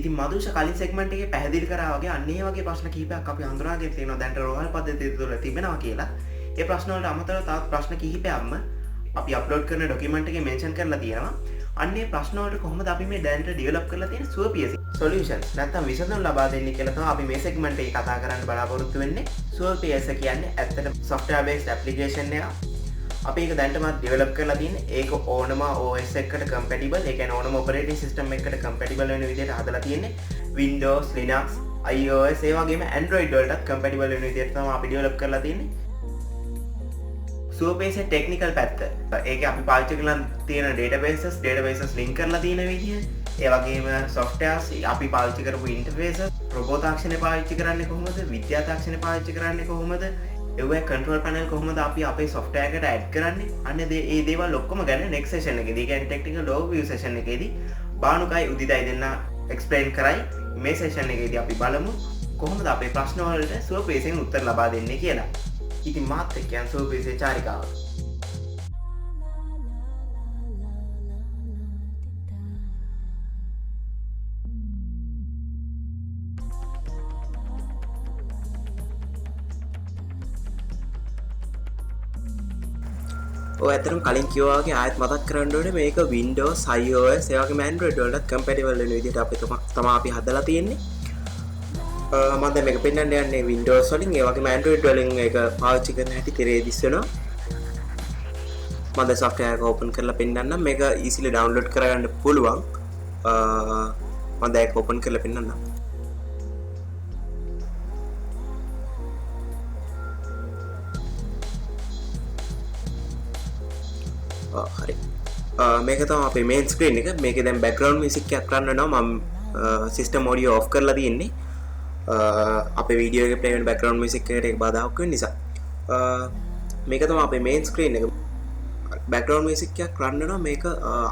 ඉතින් මදුෂ කලින් සෙග්මන්ට් එකේ පැහැදිලි කරා වගේ අන්න ඒ වගේ ප්‍රශ්න කිහිපයක් අපි හඳුනාගෙන තියෙනවා දැනට රෝහල් පද්ධතිය තුළ තිබෙනවා කියලා. ඒ ප්‍රශ්න වලට අමතරව තවත් ප්‍රශ්න කිහිපයක්ම අපි අප්ලෝඩ් කරන ඩොකියුමන්ට් එකේ මෙන්ෂන් කරලා තියෙනවා. අන්න ඒ ප්‍රශ්න වලට කොහොමද අපි මේ දැනට ඩෙවලොප් කරලා තියෙන සුවපියසි සොලියුෂන්ස් නැත්නම් විසඳුම් ලබා දෙන්නේ කියලා තමයි අපි මේ සෙග්මන්ට් එකේ කතා කරන්න බලාපොරොත්තු වෙන්නේ. සුවපියසි කියන්නේ ඇත්තටම software based application එකක්. අපි ඒක දැනටමත් ඩෙවලොප් කරලා තියෙන්නේ. ඒක ඕනම OS එකකට compatible. ඒ කියන්නේ ඕනම operating system එකකට compatible වෙන විදිහට හදලා තියෙන්නේ. Windows, Linux, iOS ඒ වගේම Android වලටත් compatible වෙන විදිහට තමයි අපි ඩෙවලොප් කරලා තියෙන්නේ. සුවපේසේ ටෙක්නිකල් පැත්ත. ඒක අපි පාවිච්චි කරලා තියෙන databases link කරලා තියෙන විදිහ. ඒ වගේම softwares අපි පාවිච්චි කරපු interfaces, robot තාක්ෂණය පාවිච්චි කරන්නේ කොහොමද? විද්‍යා තාක්ෂණය පාවිච්චි කරන්නේ කොහොමද? ඒවයි control panel කොහොමද අපි අපේ software එකට add කරන්නේ? අන්න ඒ දේවල් ඔක්කොම ගැන next session එකේදී, කියන්නේ technical overview session එකේදී බානුකයි උදිතයි දෙන්න explain කරයි. මේ session එකේදී අපි බලමු කොහොමද අපේ ප්‍රශ්න වලට සුවපේසෙන් උත්තර ලබා දෙන්නේ කියලා. ඉතින් මාත් එක්ක යන් සුවපේසේ චාරිකාව. ඇතරම් කලින් කිව්වාගේ ආයත් මතක් කරන්න ඕනේ මේක Windows, iOS ඒ වගේම Android වලට compatible වෙන විදිහට අපි තමයි අපි හදලා තියෙන්නේ. මම දැන් මේක පෙන්නන්න යන්නේ Windows වලින් ඒ වගේම Android වලින් ඒක පාවිච්චි කරන හැටි තිරේ දිස් වෙනවා. මම දැන් software එක open කරලා පෙන්නන්නම්. මේක easily download කරගන්න පුළුවන්. මම දැන් ඒක open කරලා පෙන්නන්නම්. හරි මේක තමයි අපේ main screen එක. මේකේ දැන් background music එකක් කරන්න වෙනවා. මම system audio off කරලා තියෙන්නේ. අපේ වීඩියෝ එකේ play වෙන background music එකට ඒක බාධාවක් වෙන නිසා. මේක තමයි අපේ main screen එක. background music එකක් කරන්න වෙනවා. මේක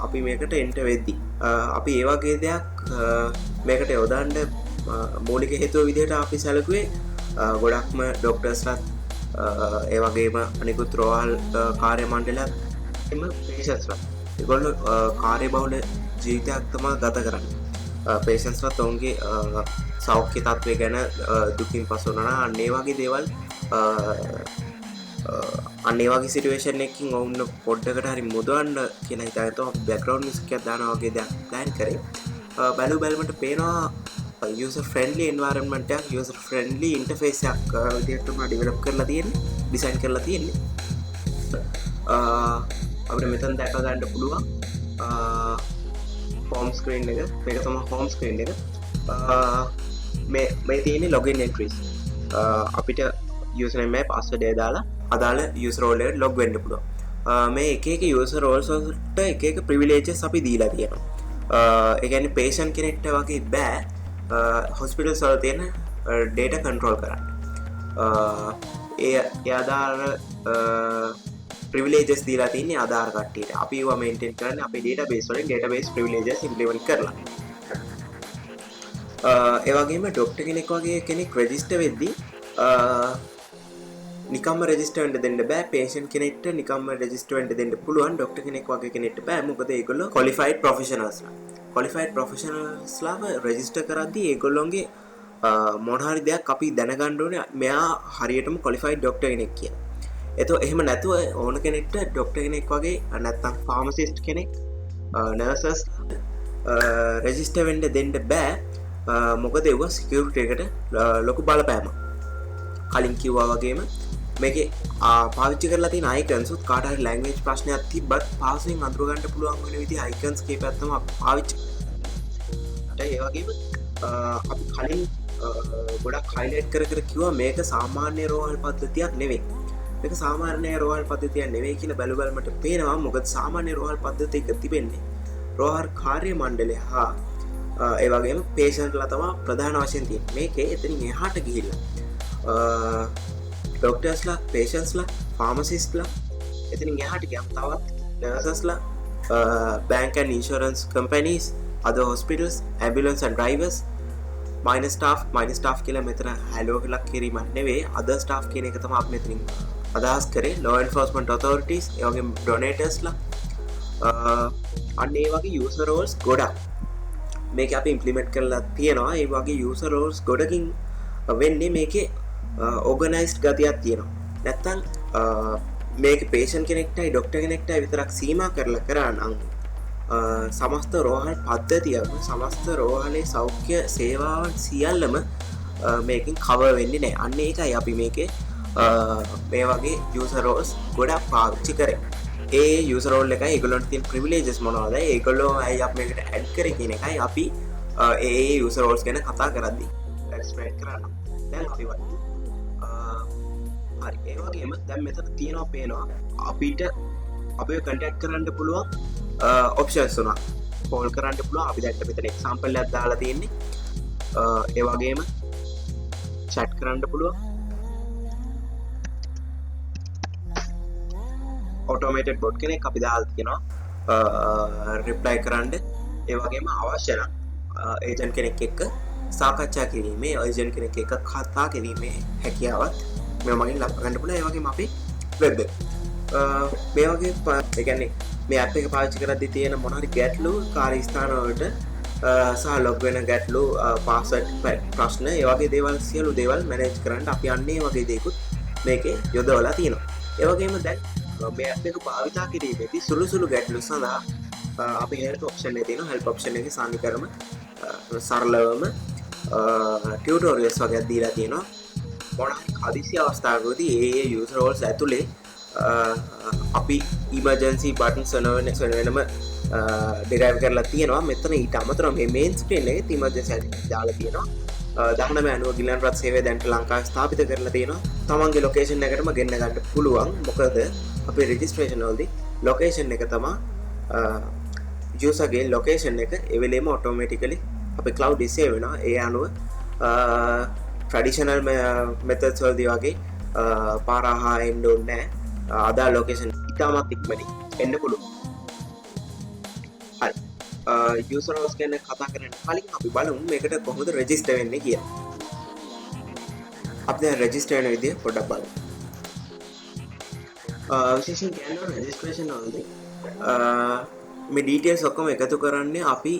අපි මේකට enter වෙද්දි අපි ඒ වගේ දෙයක් මේකට යොදන්න මූලික හේතුව විදිහට අපි සැලකුවේ ගොඩක්ම doctorsලාත් ඒ වගේම අනිකුත් රෝහල් කාර්ය මණ්ඩලයත් පේෂන්ස්ලා ඒගොල්ලෝ කාර්යබහුල ජීවිතයක් තමයි ගත කරන්නේ. පේෂන්ස්ලාත් ඔවුන්ගේ සෞඛ්‍ය තත්ත්වය ගැන දුකින් පසු වෙනවා. අන්න ඒ වගේ දේවල් අන්න ඒ වගේ සිටුේෂන් එකකින් ඔවුන් පොඩ්ඩකට හරි මුදවන්න කියලා හිතාගෙන තමයි බෑග්ග්‍රවුන්ඩ් මියුසික් එකක් දානවා වගේ දෙයක් ප්ලෑන් කරේ. බලමට පේනවා user friendly environment එකක්, user friendly interface එකක් විදිහට තමයි ඩෙවලොප් කරලා තියෙන්නේ, ඩිසයින් කරලා තියෙන්නේ. අපිට මෙතන දැක ගන්න පුළුවන් home screen එක. මේක තමයි home screen එක. මේ තියෙන්නේ login entries. අපිට username එකයි password එක දාලා අදාළ user role එකට log වෙන්න පුළුවන්. මේ එක user roles වලට එක privileges අපි දීලා තියෙනවා. ඒ කියන්නේ patient කෙනෙක්ට වගේ බෑ hospitals වල තියෙන data control කරන්න. ඒ අදාළ privileges දීලා තින්නේ ආධාර කට්ටියට. අපි ඒවා මේන්ටේන් කරන්නේ අපේ database වලින් database privileges implement කරලා. ඒ වගේම ડોක්ටර් කෙනෙක් වගේ කෙනෙක් රෙජිස්ටර් වෙද්දී නිකම්ම රෙජිස්ටර් වෙන්න දෙන්න බෑ. patient කෙනෙක්ට නිකම්ම රෙජිස්ටර් වෙන්න දෙන්න පුළුවන්. ડોක්ටර් කෙනෙක් වගේ කෙනෙක්ට බෑ. මොකද ඒගොල්ලෝ qualified professionals ලා. qualified professionals ලාව රෙජිස්ටර් කරද්දී ඒගොල්ලොන්ගේ මොන හරි දෙයක් අපි දැනගන්න ඕනේ මෙයා හරියටම qualified ડોක්ටර් කෙනෙක් කියලා. එතකොට එහෙම නැතුව ඕන කෙනෙක්ට ડોක්ටර් කෙනෙක් වගේ නැත්නම් ෆාමසිස්ට් කෙනෙක් නර්සස් රෙජිස්ටර් වෙන්න දෙන්න බෑ. මොකද ඒව සිකියුරිටි එකට ලොකු බලපෑමක්. කලින් කිව්වා වගේම මේකේ පාවිච්චි කරලා තියෙන icons උත් කාට හරි language ප්‍රශ්නයක් තිබ්බත් පාසෙන් අඳුර ගන්න පුළුවන් වෙන විදිහ icons කීපයක් තමයි අපි පාවිච්චි කරන්නේ. ඒ වගේම අපි කලින් ගොඩක් highlight කර කිව්වා මේක සාමාන්‍ය රෝහල් පද්ධතියක් නෙවෙයි. මේක සාමාන්‍ය රෝහල් පද්ධතියක් නෙවෙයි කියලා බලමට පේනවා. මොකද සාමාන්‍ය රෝහල් පද්ධතියක තිබෙන්නේ රෝහල් කාර්ය මණ්ඩලය හා ඒ වගේම patient ලා තමයි ප්‍රධාන වශයෙන් තියෙන්නේ. මේකේ එතනින් එහාට ගිහිල්ලා doctors ලා, patients ලා, pharmacists ලා එතනින් එහාට ගියම් තවත් nurses ලා, bank and insurance companies, other hospitals, ambulance and drivers, minor staff කියලා මෙතන hello කියලා කිරීමක් නෙවෙයි, other staff කියන එක තමයි අපි මෙතනින් අදහස් කරේ. law enforcement authorities, ඒ වගේම donators ලා, අන්න ඒ වගේ user roles ගොඩක් මේක අපි ඉම්ප්ලිමන්ට් කරලා තියෙනවා. ඒ වගේ යූසර් රෝල්ස් ගොඩකින් වෙන්නේ මේකේ ඕගනයිස්ඩ් ගතියක් තියෙනවා. නැත්තම් මේක පේෂන්ට් කෙනෙක්ටයි ඩොක්ටර් කෙනෙක්ටයි විතරක් සීමා කරලා කරා නම් සමස්ත රෝහල් පද්ධතියම සමස්ත රෝහලේ සෞඛ්‍ය සේවාවන් සියල්ලම මේකින් කවර් වෙන්නේ නැහැ. අන්න ඒකයි අපි මේකේ මේ වගේ යූසර් රෝල්ස් ගොඩක් පාවිච්චි කරේ. ඒ යූසර් රෝල් එකයි ඒගොල්ලන්ට තියෙන ප්‍රිවිලේජස් මොනවද? ඒගොල්ලෝ අය අපි මේකට ඇඩ් කරේ කියන එකයි අපි ඒ යූසර් රෝල්ස් ගැන කතා කරද්දී එක්ස්ප්ලেইন කරනවා. දැන් අපි හරි ඒ වගේම දැන් මෙතන තියෙනවා පේනවා අපිට අපිව කන්ටැක්ට් කරන්න පුළුවන් ඔප්ෂන්ස් තුනක්. කෝල් කරන්න පුළුවන්. අපි දැන් මෙතන එක්සැම්පල් එකක් දාලා තියෙන්නේ. ඒ වගේම chat කරන්න පුළුවන්. automated bot කෙනෙක් අපි දාලා තියෙනවා reply කරන්න. ඒ වගේම අවශ්‍ය නම් ඒජන්ට් කෙනෙක් එක්ක සාකච්ඡා කිරීමේ ඒජන්ට් කෙනෙක් එක්ක කතා කිරීමේ හැකියාවත් මේ මගින් ලබා ගන්න පුළුවන්. ඒ වගේම අපි web මේ වගේ ඒ කියන්නේ මේ ඇප් එක පාවිච්චි කරද්දී තියෙන මොන හරි ගැටලු කාර්යස්ථාන වලට සහ ලොග් වෙන ගැටලු පාස්වර්ඩ් ප්‍රශ්න ඒ වගේ දේවල් සියලු දේවල් මැනේජ් කරන්න අපි අන්නේ වගේ දේකුත් මේකේ යොදවලා තියෙනවා. ඒ වගේම දැන් මේ ඇප් එක භාවිතා කිරීමේදී සුළු ගැටලු සඳහා අපි help option එකේ තියෙනවා. help option එකේ සානිකරම සරලවම ටියුටෝරියල්ස් වගේ දීලා තියෙනවා. මොන හරි හදිසි අවස්ථාවකදී ඒ යූසර් රෝල්ස් ඇතුලේ අපි emergency buttons වෙනම ඩිරයිව් කරලා තියෙනවා. මෙතන ඊට අමතරව මේ main screen එකේ emergency දාලා තියෙනවා. 1990 ගිලන් රත් සේවය දැන්ට ලංකාවේ ස්ථාපිත කරලා තියෙනවා. තමන්ගේ ලොකේෂන් එකටම ගෙන්න ගන්න පුළුවන්. මොකද අපේ රෙජිස්ට්‍රේෂන් වලදී ලොකේෂන් එක තමයි යූසර්ගේ ලොකේෂන් එක ඒ වෙලේම ඔටෝමැටිකලි අපේ cloud save වෙනවා. ඒ අනුව ට්‍රැඩිෂනල් මෙතඩ්ස් වලදී වගේ පාරහා එන්න ඕනේ නැහැ. අදාළ ලොකේෂන් ඉතාමත් ඉක්මනින් එන්න පුළුවන්. හරි. යූසර් රෝල්ස් ගැන කතා කරන්න කලින් අපි බලමු මේකට කොහොමද රෙජිස්ටර් වෙන්නේ කියලා. අපි දැන් රෙජිස්ටර් වෙන විදිය පොඩ්ඩක් බලමු. විශේෂයෙන් කියනවා රෙජිස්ට්‍රේෂන් වලදී මේ ඩීටේල්ස් ඔක්කොම එකතු කරන්නේ අපි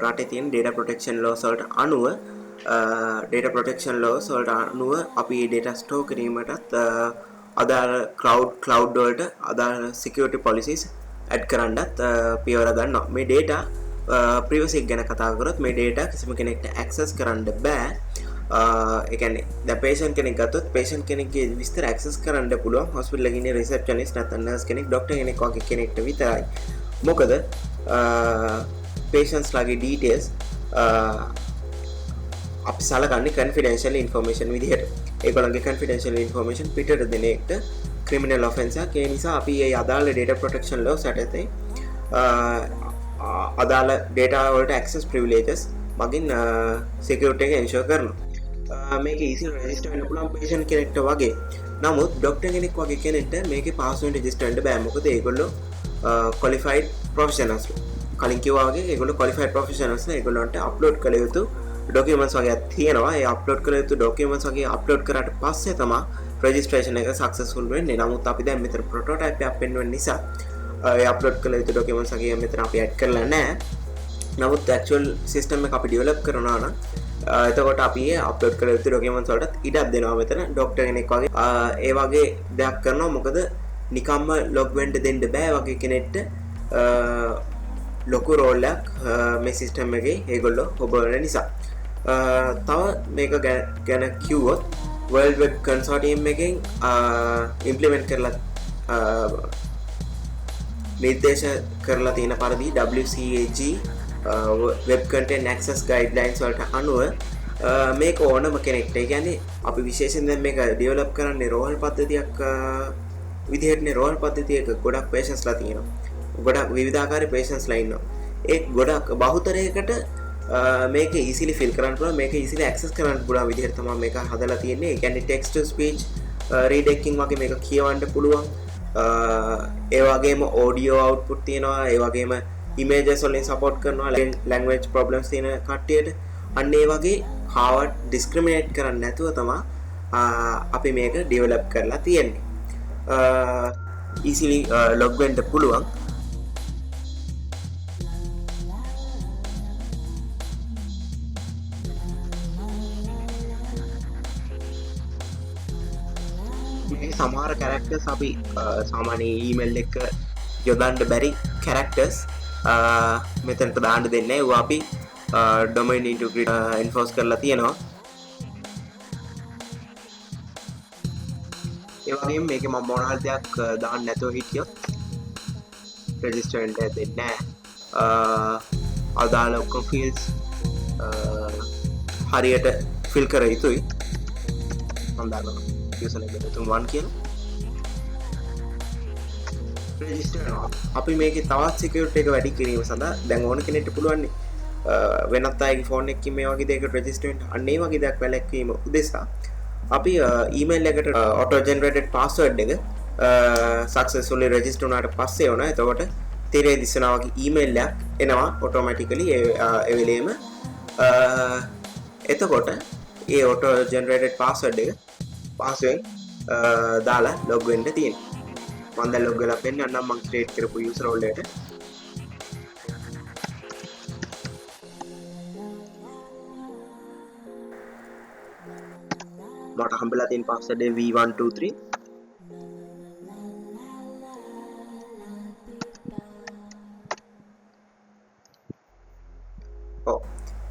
රටේ තියෙන data protection laws වලට අනුව data protection laws වලට අනුව අපි data store කිරීමටත් අදාළ cloud වලට අදාළ security policies add කරන්නත් පියවර ගන්නවා. මේ data privacy ගැන කතා කරොත් මේ data කිසිම කෙනෙක්ට access කරන්න බෑ. ඒ කියන්නේ දැන් patient කෙනෙක් ගත්තොත් patient කෙනෙක්ගේ විස්තර access කරන්න පුළුවන් hospital එකේ ඉන්න receptionist නැත්නම් nurse කෙනෙක් doctor කෙනෙක් වගේ කෙනෙක්ට විතරයි. මොකද patients ලාගේ details අපි සලකන්නේ confidential information විදිහට. ඒගොල්ලන්ගේ confidential information පිටට දෙන එකට criminal offense එකක්. ඒ නිසා අපි මේ අදාළ data protection laws යටතේ අදාළ data වලට access privileges මගින් security එක ensure කරනවා. මේක easy register වෙන්න පුළුවන් patient කෙනෙක්ට වගේ. නමුත් doctor කෙනෙක් වගේ කෙනෙක්ට මේකේ password register වෙන්න බෑ. මොකද ඒගොල්ලෝ qualified professionals. කලින් කිව්වා වගේ ඒගොල්ලෝ qualified professionals නේ. ඒගොල්ලන්ට upload කළ යුතු documents වගේක් තියෙනවා. ඒ upload කළ යුතු documents වගේ upload කරාට පස්සේ තමයි registration එක successful වෙන්නේ. නමුත් අපි දැන් මෙතන prototype එකක් පෙන්වන්න නිසා ඒ upload කළ යුතු documents වගේ මෙතන අපි add කරලා නැහැ. නමුත් actual system එක අපි develop කරනවා නම් එතකොට අපි ඒ upload කළ යුතු documents වලට ඉඩක් දෙනවා. මෙතන doctor කෙනෙක් වගේ ඒ වගේ දෙයක් කරනවා. මොකද නිකම්ම log වෙන්න දෙන්න බෑ වගේ කෙනෙක්ට ලොකු රෝල් එකක් මේ සිස්ටම් එකේ ඒගොල්ලෝ හොබවන නිසා. තව මේක ගැන කිව්වොත් World Web Consortium එකෙන් ඉම්ප්ලිමන්ට් කරලා නිර්දේශ කරලා තියෙන පරිදි WCAG Web Content Access Guidelines වලට අනුව මේක ඕනම කෙනෙක්ට, ඒ කියන්නේ අපි විශේෂයෙන් දැන් මේක ඩෙවලොප් කරන්නේ රෝහල් පද්ධතියක් විදිහටනේ. රෝහල් පද්ධතියක ගොඩක් patientsලා තියෙනවා. ගොඩක් විවිධාකාරී patientsලා ඉන්නවා. ඒ ගොඩක් බහුතරයකට මේක easily fill කරන්න පුළුවන්, මේක easily access කරන්න පුළුවන් විදිහට තමයි මේක හදලා තියෙන්නේ. ඒ කියන්නේ text to speech reading වගේ මේක කියවන්න පුළුවන්. ඒ වගේම audio output තියෙනවා. ඒ වගේම images වලින් support කරනවා language problems තියෙන කට්ටියට. අන්න ඒ වගේ කාවත් discriminate කරන්නේ නැතුව තමයි අපි මේක develop කරලා තියෙන්නේ. easily log වෙන්න පුළුවන්. මේ සමහර කැරක්ටර්ස් අපි සාමාන්‍ය ඊමේල් එක යොදන්න බැරි කැරක්ටර්ස් මෙතනට දාන්න දෙන්නේ. ඒවා අපි domain integrity enforce කරලා තියෙනවා. ඒ වගේම මේකේ මම මොන හරි දෙයක් දාන්න නැතුව හිටියොත් register වෙන්න දෙන්නේ නැහැ. අදාළ ඔක්කොම fields හරියට fill කර යුතුයි. මම දානවා username එක 1 කියලා. register වෙනවා. අපි මේකේ තවත් security එක වැඩි කිරීම සඳහා දැන් ඕන කෙනෙක්ට පුළුවන් වෙනත් අයගේ ෆෝන් එකකින් මේ වගේ දෙයකට register වෙන්න. අන්න ඒ වගේ දෙයක් වැළැක්වීම උදෙසා අපි ඊමේල් එකට auto generated password එක successfully register වුණාට පස්සේ වුණා. එතකොට තිරේ දිස්සනවා වගේ ඊමේල් එකක් එනවා automatically ඒ වෙලේම. එතකොට ඒ auto generated password එක password දාලා log වෙන්න තියෙනවා. මම දැන් log වෙලා පෙන්නන්නම් මම create කරපු user role එකට. මට හම්බෙලා තියෙන password එක v123.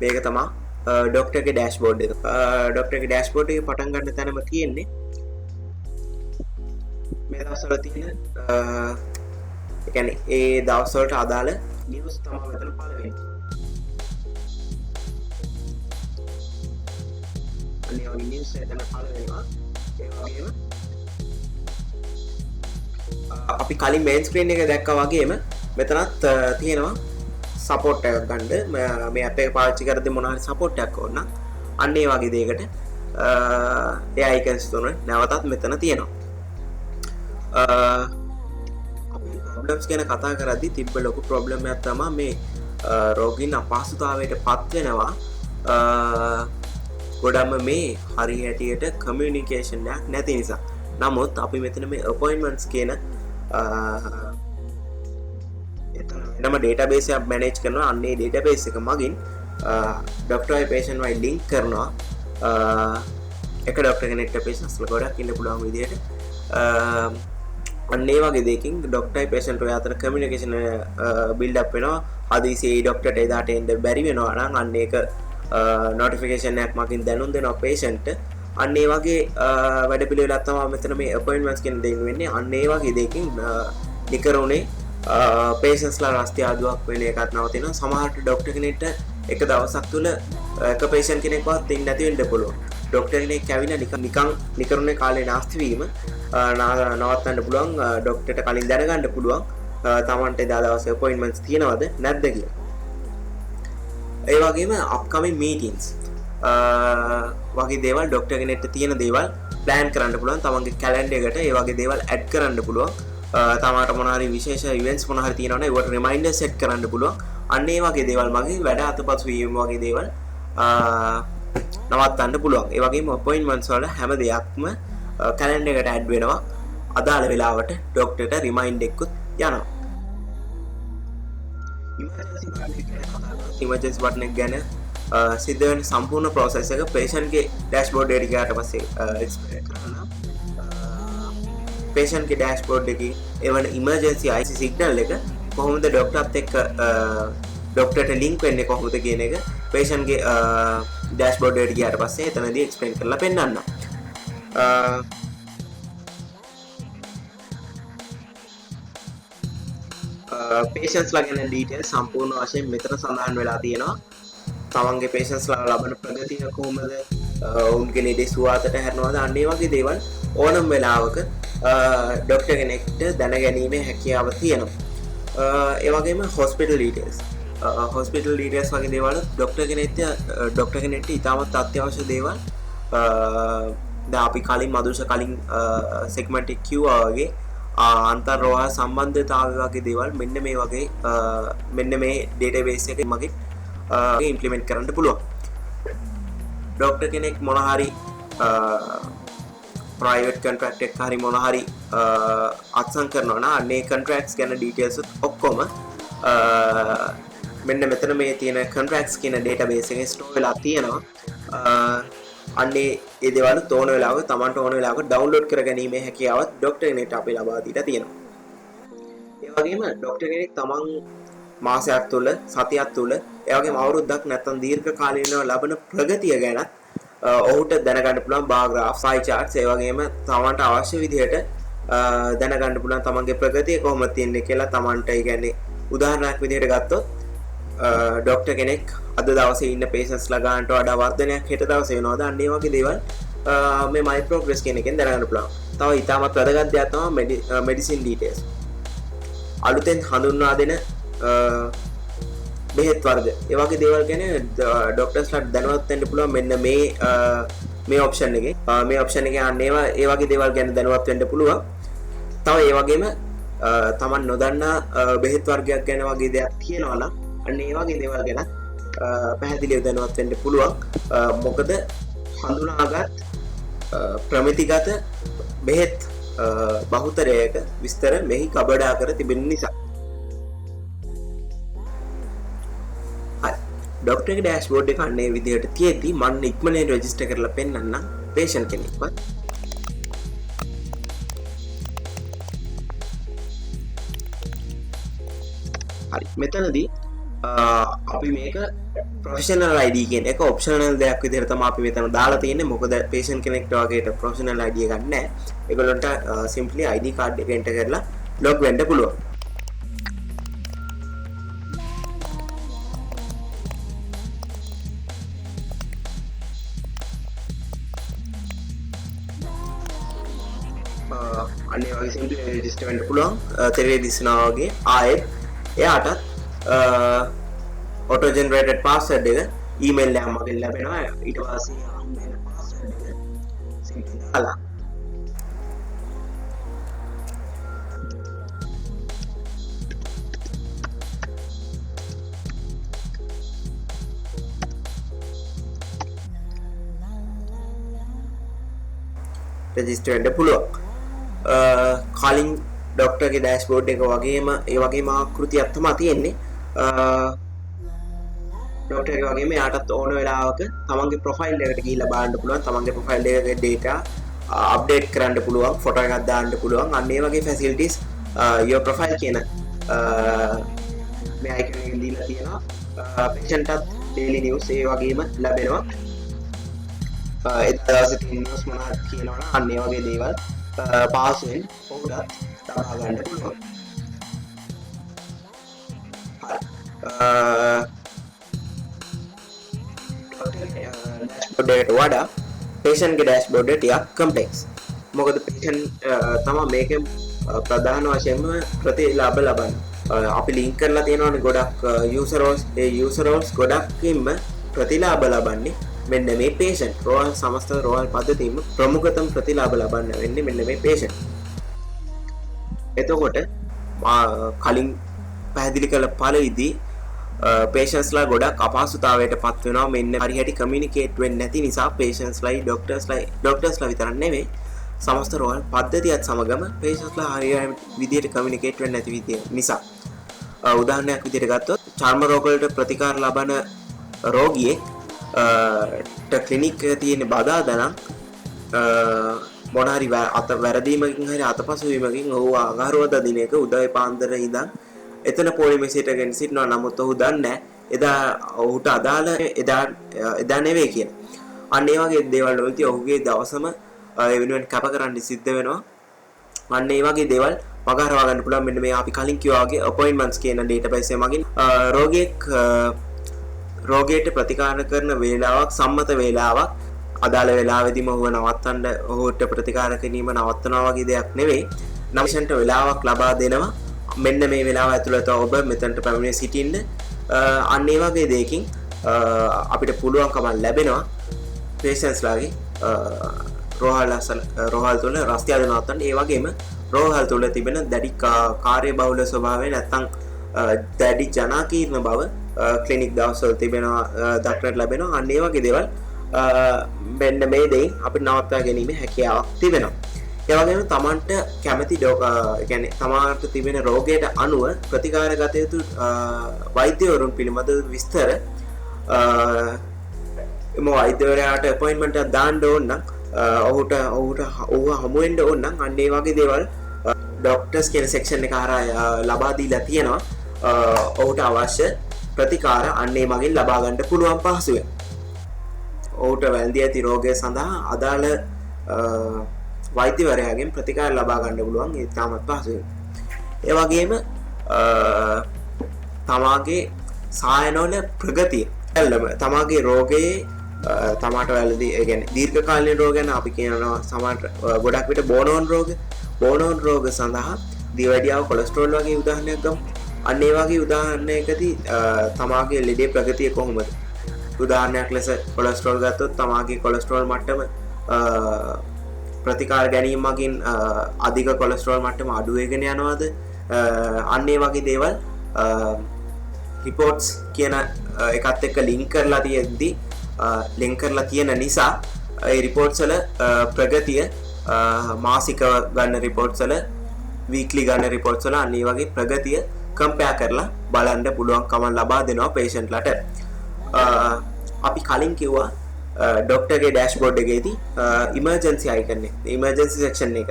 මේක තමයි ડોක්ටර් ගේ ඩෑෂ්බෝඩ් එක. ડોක්ටර් ගේ ඩෑෂ්බෝඩ් එකේ පටන් ගන්න තැනම තියෙන්නේ මේ දවස්වල තියෙන ඒ කියන්නේ ඒ දවස්වලට අදාළ නිවුස් තමයි මෙතන පහළ වෙන්නේ. අනිත් වගේ නිවුස් එතන පහළ වෙනවා. ඒ වගේම අපි කලින් මේන් ස්ක්‍රීන් එක දැක්කා වගේම මෙතනත් තියෙනවා සපෝට් එකක් ගන්න. මේ ඇප් එක පාවිච්චි කරද්දී මොනවා හරි සපෝට් එකක් ඕන නම් අන්න ඒ වගේ දෙයකට ඒ අයිකන්ස් තුන නැවතත් මෙතන තියෙනවා. අපි ප්‍රොබ්ලම්ස් ගැන කතා කරද්දී තිබ්බ ලොකු ප්‍රොබ්ලම් එකක් තමයි මේ රෝගීන් අපහසුතාවයට පත් වෙනවා. ගොඩම මේ හරියටියට කමියුනිකේෂන් එකක් නැති නිසා. නමුත් අපි මෙතන මේ අපොයින්ට්මන්ට්ස් කියන එතනම ඩේටාබේස් එකක් මැනේජ් කරනවා. අන්න ඒ ඩේටාබේස් එක මගින් ડોක්ටර්යි patient වයි ලින්ක් කරනවා. එක ડોක්ටර් කෙනෙක්ට patients ලා ගොඩක් ඉන්න පුළුවන් විදිහට අන්න ඒ වගේ දෙයකින් ડોක්ටර්යි patient ඔය අතර කමියුනිකේෂන් බිල්ඩ් අප් වෙනවා. හදිසියේ ડોක්ටර්ට එදාට එන්න බැරි වෙනවා නම් අන්න ඒක notification එකක් මගින් දැනුම් දෙනවා patient. අන්න ඒ වගේ වැඩ පිළිවෙලක් තමයි මෙතන මේ appointments කියන දෙයින් වෙන්නේ. අන්න ඒ වගේ දෙයකින් නිකරුණේ patients ලා රස්ති ආදුවක් වෙන එකක් නවතිනවා. සමහරට ડોක්ටර් කෙනෙක්ට එක දවසක් තුල එක patient කෙනෙක්වත් ඉන්න නැති වෙන්න පුළුවන්. ડોක්ටර් කෙනෙක් ඇවිල්ලා නිකන් නිකරුණේ කාලේ නාස්ති වීම නවත්තන්න පුළුවන්. ડોක්ටර්ට කලින් දැනගන්න පුළුවන් තමන්ට එදා දවසේ appointments තියෙනවද නැද්ද කියලා. ඒ වගේම upcoming meetings වගේ දේවල් ડોක්ටර් කෙනෙක්ට තියෙන දේවල් ප්ලෑන් කරන්න පුළුවන්. තමන්ගේ කැලෙන්ඩර් එකට ඒ වගේ දේවල් ඇඩ් කරන්න පුළුවන්. තමාට මොන හරි විශේෂ ඉවෙන්ට්ස් මොන හරි තියෙනවා නම් ඒවට රිමයින්ඩර් සෙට් කරන්න පුළුවන්. අන්න ඒ වගේ දේවල් මගින් වැඩ අතපසු වීම වගේ දේවල් නවත්තන්න පුළුවන්. ඒ වගේම අපොයින්ට්මන්ට්ස් වල හැම දෙයක්ම කැලෙන්ඩර් එකට ඇඩ් වෙනවා. අදාළ වෙලාවට ડોක්ටර්ට රිමයින්ඩ් එකකුත් යනවා. ඉමර්ජන්සි බටන් එක ගැන සිද්ධ වෙන සම්පූර්ණ process එක patient ගේ dashboard එකට ගියාට පස්සේ explain කරනවා. patient ගේ dashboard එකේ එවන emergency IC signal එක කොහොමද ડોක්ටර්ත් එක්ක ડોක්ටර්ට link වෙන්නේ කොහොමද කියන එක patient ගේ dashboard එකට ගියාට පස්සේ එතනදී explain කරලා පෙන්නන්න. patients ලා ගැන details සම්පූර්ණ වශයෙන් මෙතන සඳහන් වෙලා තියෙනවා. තමන්ගේ patients ලා ලබන ප්‍රගතිය කොහොමද, ඔවුන්ගේ ලෙඩේ සුවාතට හැරෙනවද, අන්න ඒ වගේ දේවල් ඕනම වෙලාවක ડોක්ටර් කෙනෙක්ට දැනගැනීමේ හැකියාව තියෙනවා. ඒ වගේම hospital details වගේ දේවල් ડોක්ටර් කෙනෙක්ට ඉතාමත් අත්‍යවශ්‍ය දේවල්. දැන් අපි කලින් මදුෂ කලින් segment එක කිව්වා වගේ අන්තර් රෝහල් සම්බන්ධතාවය වගේ දේවල් මෙන්න මේ වගේ මෙන්න මේ database එකේ මගින් implement කරන්න පුළුවන්. ડોක්ටර් කෙනෙක් මොන හරි private contract එකක් හරි මොන හරි අත්සන් කරනවා නම් අන්නේ contracts ගැන details ඔක්කොම මෙන්න මෙතන මේ තියෙන contracts කියන database එකේ store වෙලා තියෙනවා. අන්නේ ඒ දේවල් තෝරන වෙලාවක Tamanට ඕන වෙලාවක ඩවුන්ලෝඩ් කරගැනීමේ හැකියාවත් ડોක්ටර් කෙනෙක්ට අපි ලබා දීලා තියෙනවා. ඒ වගේම ડોක්ටර් කෙනෙක් තමන් මාසයක් තුළ සතියක් තුළ ඒ වගේම අවුරුද්දක් නැත්නම් දීර්ඝ කාලීනව ලබන ප්‍රගතිය ගැන ඔහුට දැනගන්න පුළුවන් බාග්‍රාෆ්, සයි charts ඒ වගේම තමන්ට අවශ්‍ය විදිහට දැනගන්න පුළුවන් තමන්ගේ ප්‍රගතිය කොහොමද තියෙන්නේ කියලා තමන්ට ඒ කියන්නේ උදාහරණයක් විදිහට ගත්තොත් ડોක්ටර් කෙනෙක් අද දවසේ ඉන්න patients ලා ගන්නට වඩා වර්ධනයක් හෙට දවසේ වෙනවද අන්න ඒ වගේ දේවල් මේ my progress කියන එකෙන් දැනගන්න පුළුවන්. තව ඉතාමත් වැදගත් දෙයක් තමයි medicine details. අලුතෙන් හඳුන්වා දෙන බෙහෙත් වර්ග ඒ වගේ දේවල් ගැන ડોක්ටර්ස්ලාට දැනුවත් වෙන්න පුළුවන් මෙන්න මේ ඔප්ෂන් එකේ අන්න ඒ වගේ දේවල් ගැන දැනුවත් වෙන්න පුළුවන්. තව ඒ වගේම තමන් නොදන්නා බෙහෙත් වර්ගයක් ගැන වගේ දෙයක් කියනවා නම් අන්න ඒ වගේ දේවල් ගැන පැහැදිලිව දැනුවත් වෙන්න පුළුවන්. මොකද හඳුනාගත් ප්‍රමිතිගත බෙහෙත් බහුතරයක විස්තර මෙහි කබඩා කර තිබෙන නිසා. ඩොක්ටර්ගේ ඩෑෂ්බෝඩ් එක අන්නේ විදිහට තියෙද්දි මම ඉක්මනින් රෙජිස්ටර් කරලා පෙන්නන්නම් පේෂන්ට් කෙනෙක්වත්. හරි මෙතනදී අපි මේක ප්‍රොෆෙෂනල් ID කියන එක ඔප්ෂනල් දෙයක් විදිහට තමයි අපි මෙතන දාලා තියෙන්නේ. මොකද පේෂන්ට් කෙනෙක්ට වගේට ප්‍රොෆෙෂනල් ID එකක් නැහැ. ඒගොල්ලන්ට සිම්ප්ලි ID කාඩ් එක එන්ටර් කරලා ලොග් වෙන්න පුළුවන්. අනේ වගේ සිම්ප්ලි රෙජිස්ටර් වෙන්න පුළුවන්. තෙරේ දිස්නා වගේ ආයෙත් එයාට auto generated password එක email එකක් මගෙන් ලැබෙනවා. ඊට පස්සේ හම්බෙන password එක සිම්ප්ලි දාලා රෙජිස්ටර් වෙන්න පුළුවන්. කලින් ඩොක්ටර්ගේ ඩෑෂ්බෝඩ් එක වගේම ඒ වගේම ආකෘතියක් තමයි තියෙන්නේ. ඩොක්ටර්ගේ වගේම යාටත් ඕන වෙලාවක තමන්ගේ ප්‍රොෆයිල් එකට ගිහිල්ලා බලන්න පුළුවන්. තමන්ගේ ප්‍රොෆයිල් එකේ data අප්ඩේට් කරන්න පුළුවන්, ෆොටෝ එකක් දාන්න පුළුවන්. අන්න ඒ වගේ facilities your profile කියන මේ icon එකෙන් දීලා තියෙනවා. patient ත් daily news ඒ වගේම ලැබෙනවා. එදා දවසේ තියෙන news මොනවද කියනවනම් අන්න ඒ වගේ දේවල් පාස්වෙන් ඔහුට ලබා ගන්න පුළුවන්. ඩෑෂ්බෝඩ් එකට වඩා patient ගේ ඩෑෂ්බෝඩ් එක ටිකක් කම්ප්ලෙක්ස්. මොකද patient තමයි මේකෙන් ප්‍රධාන වශයෙන්ම ප්‍රතිලාභ ලබන්නේ. අපි ලින්ක් කරලා තියෙනවානේ ගොඩක් user roles. ඒ user roles ගොඩක්ින්ම ප්‍රතිලාභ ලබන්නේ මෙන්න මේ patient. රෝහල් සමස්ත රෝහල් පද්ධතියම ප්‍රමුඛතම ප්‍රතිලාභ ලබන්න වෙන්නේ මෙන්න මේ patient. එතකොට කලින් පැහැදිලි කළ පළවිදී patients ලා ගොඩක් අපහසුතාවයට පත් වෙනවා. මෙන්න හරියට communicate වෙන්නේ නැති නිසා patients ලායි doctors ලා විතරක් නෙවෙයි සමස්ත රෝහල් පද්ධතියත් සමගම patients ලා හරියට විදියට communicate වෙන්නේ නැති විදිය නිසා. උදාහරණයක් විදියට ගත්තොත් චර්ම රෝග වලට ප්‍රතිකාර ලබන රෝගියෙක් ක්ලිනික් තියෙන බදාදනම් මොනහරි වැරදීමකින් හරි අතපසුවීමකින් ඔහු අඟහරුවාදා දිනයක උදේ පාන්දර ඉඳන් එතන පොලිමේ සිටගෙන සිටිනවා. නමුත් ඔහු දන්නේ එදා ඔහුට අදාළ එදා නෙවෙයි කියලා. අන්න ඒ වගේ දේවල් වලදී ඔහුගේ දවසම ඒ වෙනුවෙන් කැප කරන්න සිද්ධ වෙනවා. අන්න ඒ වගේ දේවල් මගහරවා ගන්න පුළුවන්. මෙන්න මේ අපි කලින් කිව්වා වගේ appointments කියන database එක මගින් රෝගයට ප්‍රතිකාර කරන වේලාවක් සම්මත වේලාවක් අදාළ වේලාවෙදිම ඔහුව නවත්තන්න ඔහුට ප්‍රතිකාර කිරීම නවත්තනවා වගේ දෙයක් නෙවෙයි. නමිෂන්ට වේලාවක් ලබා දෙනවා. මෙන්න මේ වේලාව ඇතුළත ඔබ මෙතනට පැමිණ සිටින්න. අන්න ඒ වගේ දෙයකින් අපිට පුළුවන්කම ලැබෙනවා patients ලාගේ රෝහල් තුළ රස්තියාද නවත්තන්න. ඒ වගේම රෝහල් තුළ තිබෙන දැඩි කාර්යබහුල ස්වභාවය නැත්නම් දැඩි ජනාකීර්ණ බව ක්ලිනික් දවස්වල තිබෙනවා දක්නට ලැබෙනවා. අන්න ඒ වගේ දේවල් මෙන්න මේ දෙයින් අපිට නවත්වා ගැනීම හැකියාවක් තිබෙනවා. ඒ වගේම තමන්ට කැමති කියන්නේ තමාට තිබෙන රෝගයට අනුව ප්‍රතිකාර ගත යුතු වෛද්‍යවරුන් පිළිබඳ විස්තර එම වෛද්‍යවරයාට අපොයින්ට්මන්ට් එකක් දාන්න ඕන නම් ඔහුව හමු වෙන්න ඕන නම් අන්න ඒ වගේ දේවල් ඩොක්ටර්ස් කියන සෙක්ෂන් එක හරහා ලබා දීලා තියෙනවා. ඔහුට අවශ්‍ය ප්‍රතිකාර අන්න ඒ මගින් ලබා ගන්න පුළුවන් පහසුවෙන්. ඔහුට වැළඳී ඇති රෝගය සඳහා අදාළ වෛද්‍යවරයාගෙන් ප්‍රතිකාර ලබා ගන්න පුළුවන් ඒ තාමත් පහසුවෙන්. ඒ වගේම තමාගේ සායනවල ප්‍රගතිය තමාගේ රෝගයේ තමාට වැළඳී ඒ කියන්නේ දීර්ඝකාලීන රෝග ගැන අපි කියනවා සමහර ගොඩක් විට බෝනෝන් රෝග සඳහා දියවැඩියාව කොලෙස්ටරෝල් වගේ උදාහරණයක් ගමු. අන්න ඒ වගේ උදාහරණයකදී තමාගේ ලෙඩේ ප්‍රගතිය කොහොමද? උදාහරණයක් ලෙස කොලෙස්ටරෝල් ගත්තොත් තමාගේ කොලෙස්ටරෝල් මට්ටම ප්‍රතිකාර ගැනීම මගින් අධික කොලෙස්ටරෝල් මට්ටම අඩු වෙගෙන යනවාද? අන්න ඒ වගේ දේවල් රිපෝට්ස් කියන එකත් එක්ක ලින්ක් කරලා තියෙන නිසා ඒ රිපෝට්ස් වල ප්‍රගතිය මාසික ගන්න රිපෝට්ස් වල වීක්ලි ගන්න රිපෝට්ස් වල අන්න ඒ වගේ ප්‍රගතිය කම්පෙයාර් කරලා බලන්න පුළුවන්කම ලබා දෙනවා පේෂන්ට්ලට. අපි කලින් කිව්වා ඩොක්ටර්ගේ ඩෑෂ්බෝඩ් එකේදී ඉමර්ජන්සි අයිකන් එක, ඉමර්ජන්සි සෙක්ෂන් එක.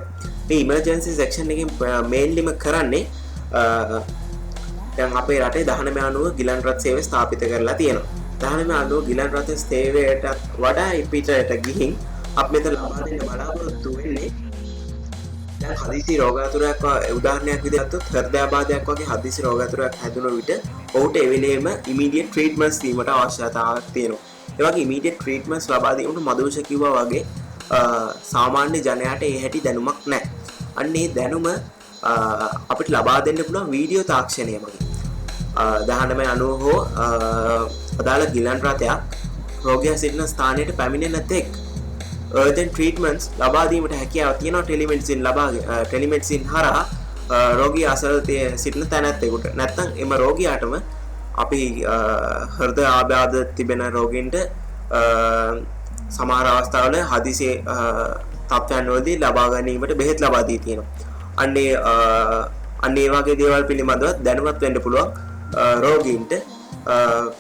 මේ ඉමර්ජන්සි සෙක්ෂන් එකෙන් මේන්ලිම කරන්නේ දැන් අපේ රටේ 1990 ගිලන් රථ සේවය ස්ථාපිත කරලා තියෙනවා. 1990 ගිලන් රථ සේවයට වඩා පිටරට ගිහින් අපි මෙතන ලබා දෙන්න බලාපොරොත්තු වෙන්නේ දැන් හදිසි රෝගාතුරයක් උදාහරණයක් විදිහට ගත්තොත් හෘදයාබාධයක් වගේ හදිසි රෝගාතුරයක් හැදුණු විට ඔහුට ඒ වෙලේම ඉමීඩියට් ට්‍රීට්මන්ට්ස් දීමට අවශ්‍යතාවයක් තියෙනවා. ඒ වගේ ඉමීඩියට් ට්‍රීට්මන්ට්ස් ලබා දීමට මදුෂ කිව්වා වගේ සාමාන්‍ය ජනයාට ඒ හැටි දැනුමක් නැහැ. අන්න ඒ දැනුම අපිට ලබා දෙන්න පුළුවන් වීඩියෝ තාක්ෂණය මගින් 1990 හෝ අදාළ ගිලන් රථයක් රෝගියා සිටින ස්ථානයට පැමිණෙන තෙක් urgent treatments ලබා දීමට හැකියාව තියෙනවා ටෙලිමෙඩිසින් හරහා රෝගියා අසල සිටින තැනැත්තෙකුට. නැත්නම් එම රෝගියාටම අපි හෘද ආබාධ තිබෙන රෝගීන්ට සමහර අවස්ථාවල හදිසි තත්ත්වයන් වලදී ලබා ගැනීමට බෙහෙත් ලබා දී තියෙනවා. අන්න ඒ වගේ දේවල් පිළිබඳව දැනුවත් වෙන්න පුළුවන් රෝගීන්ට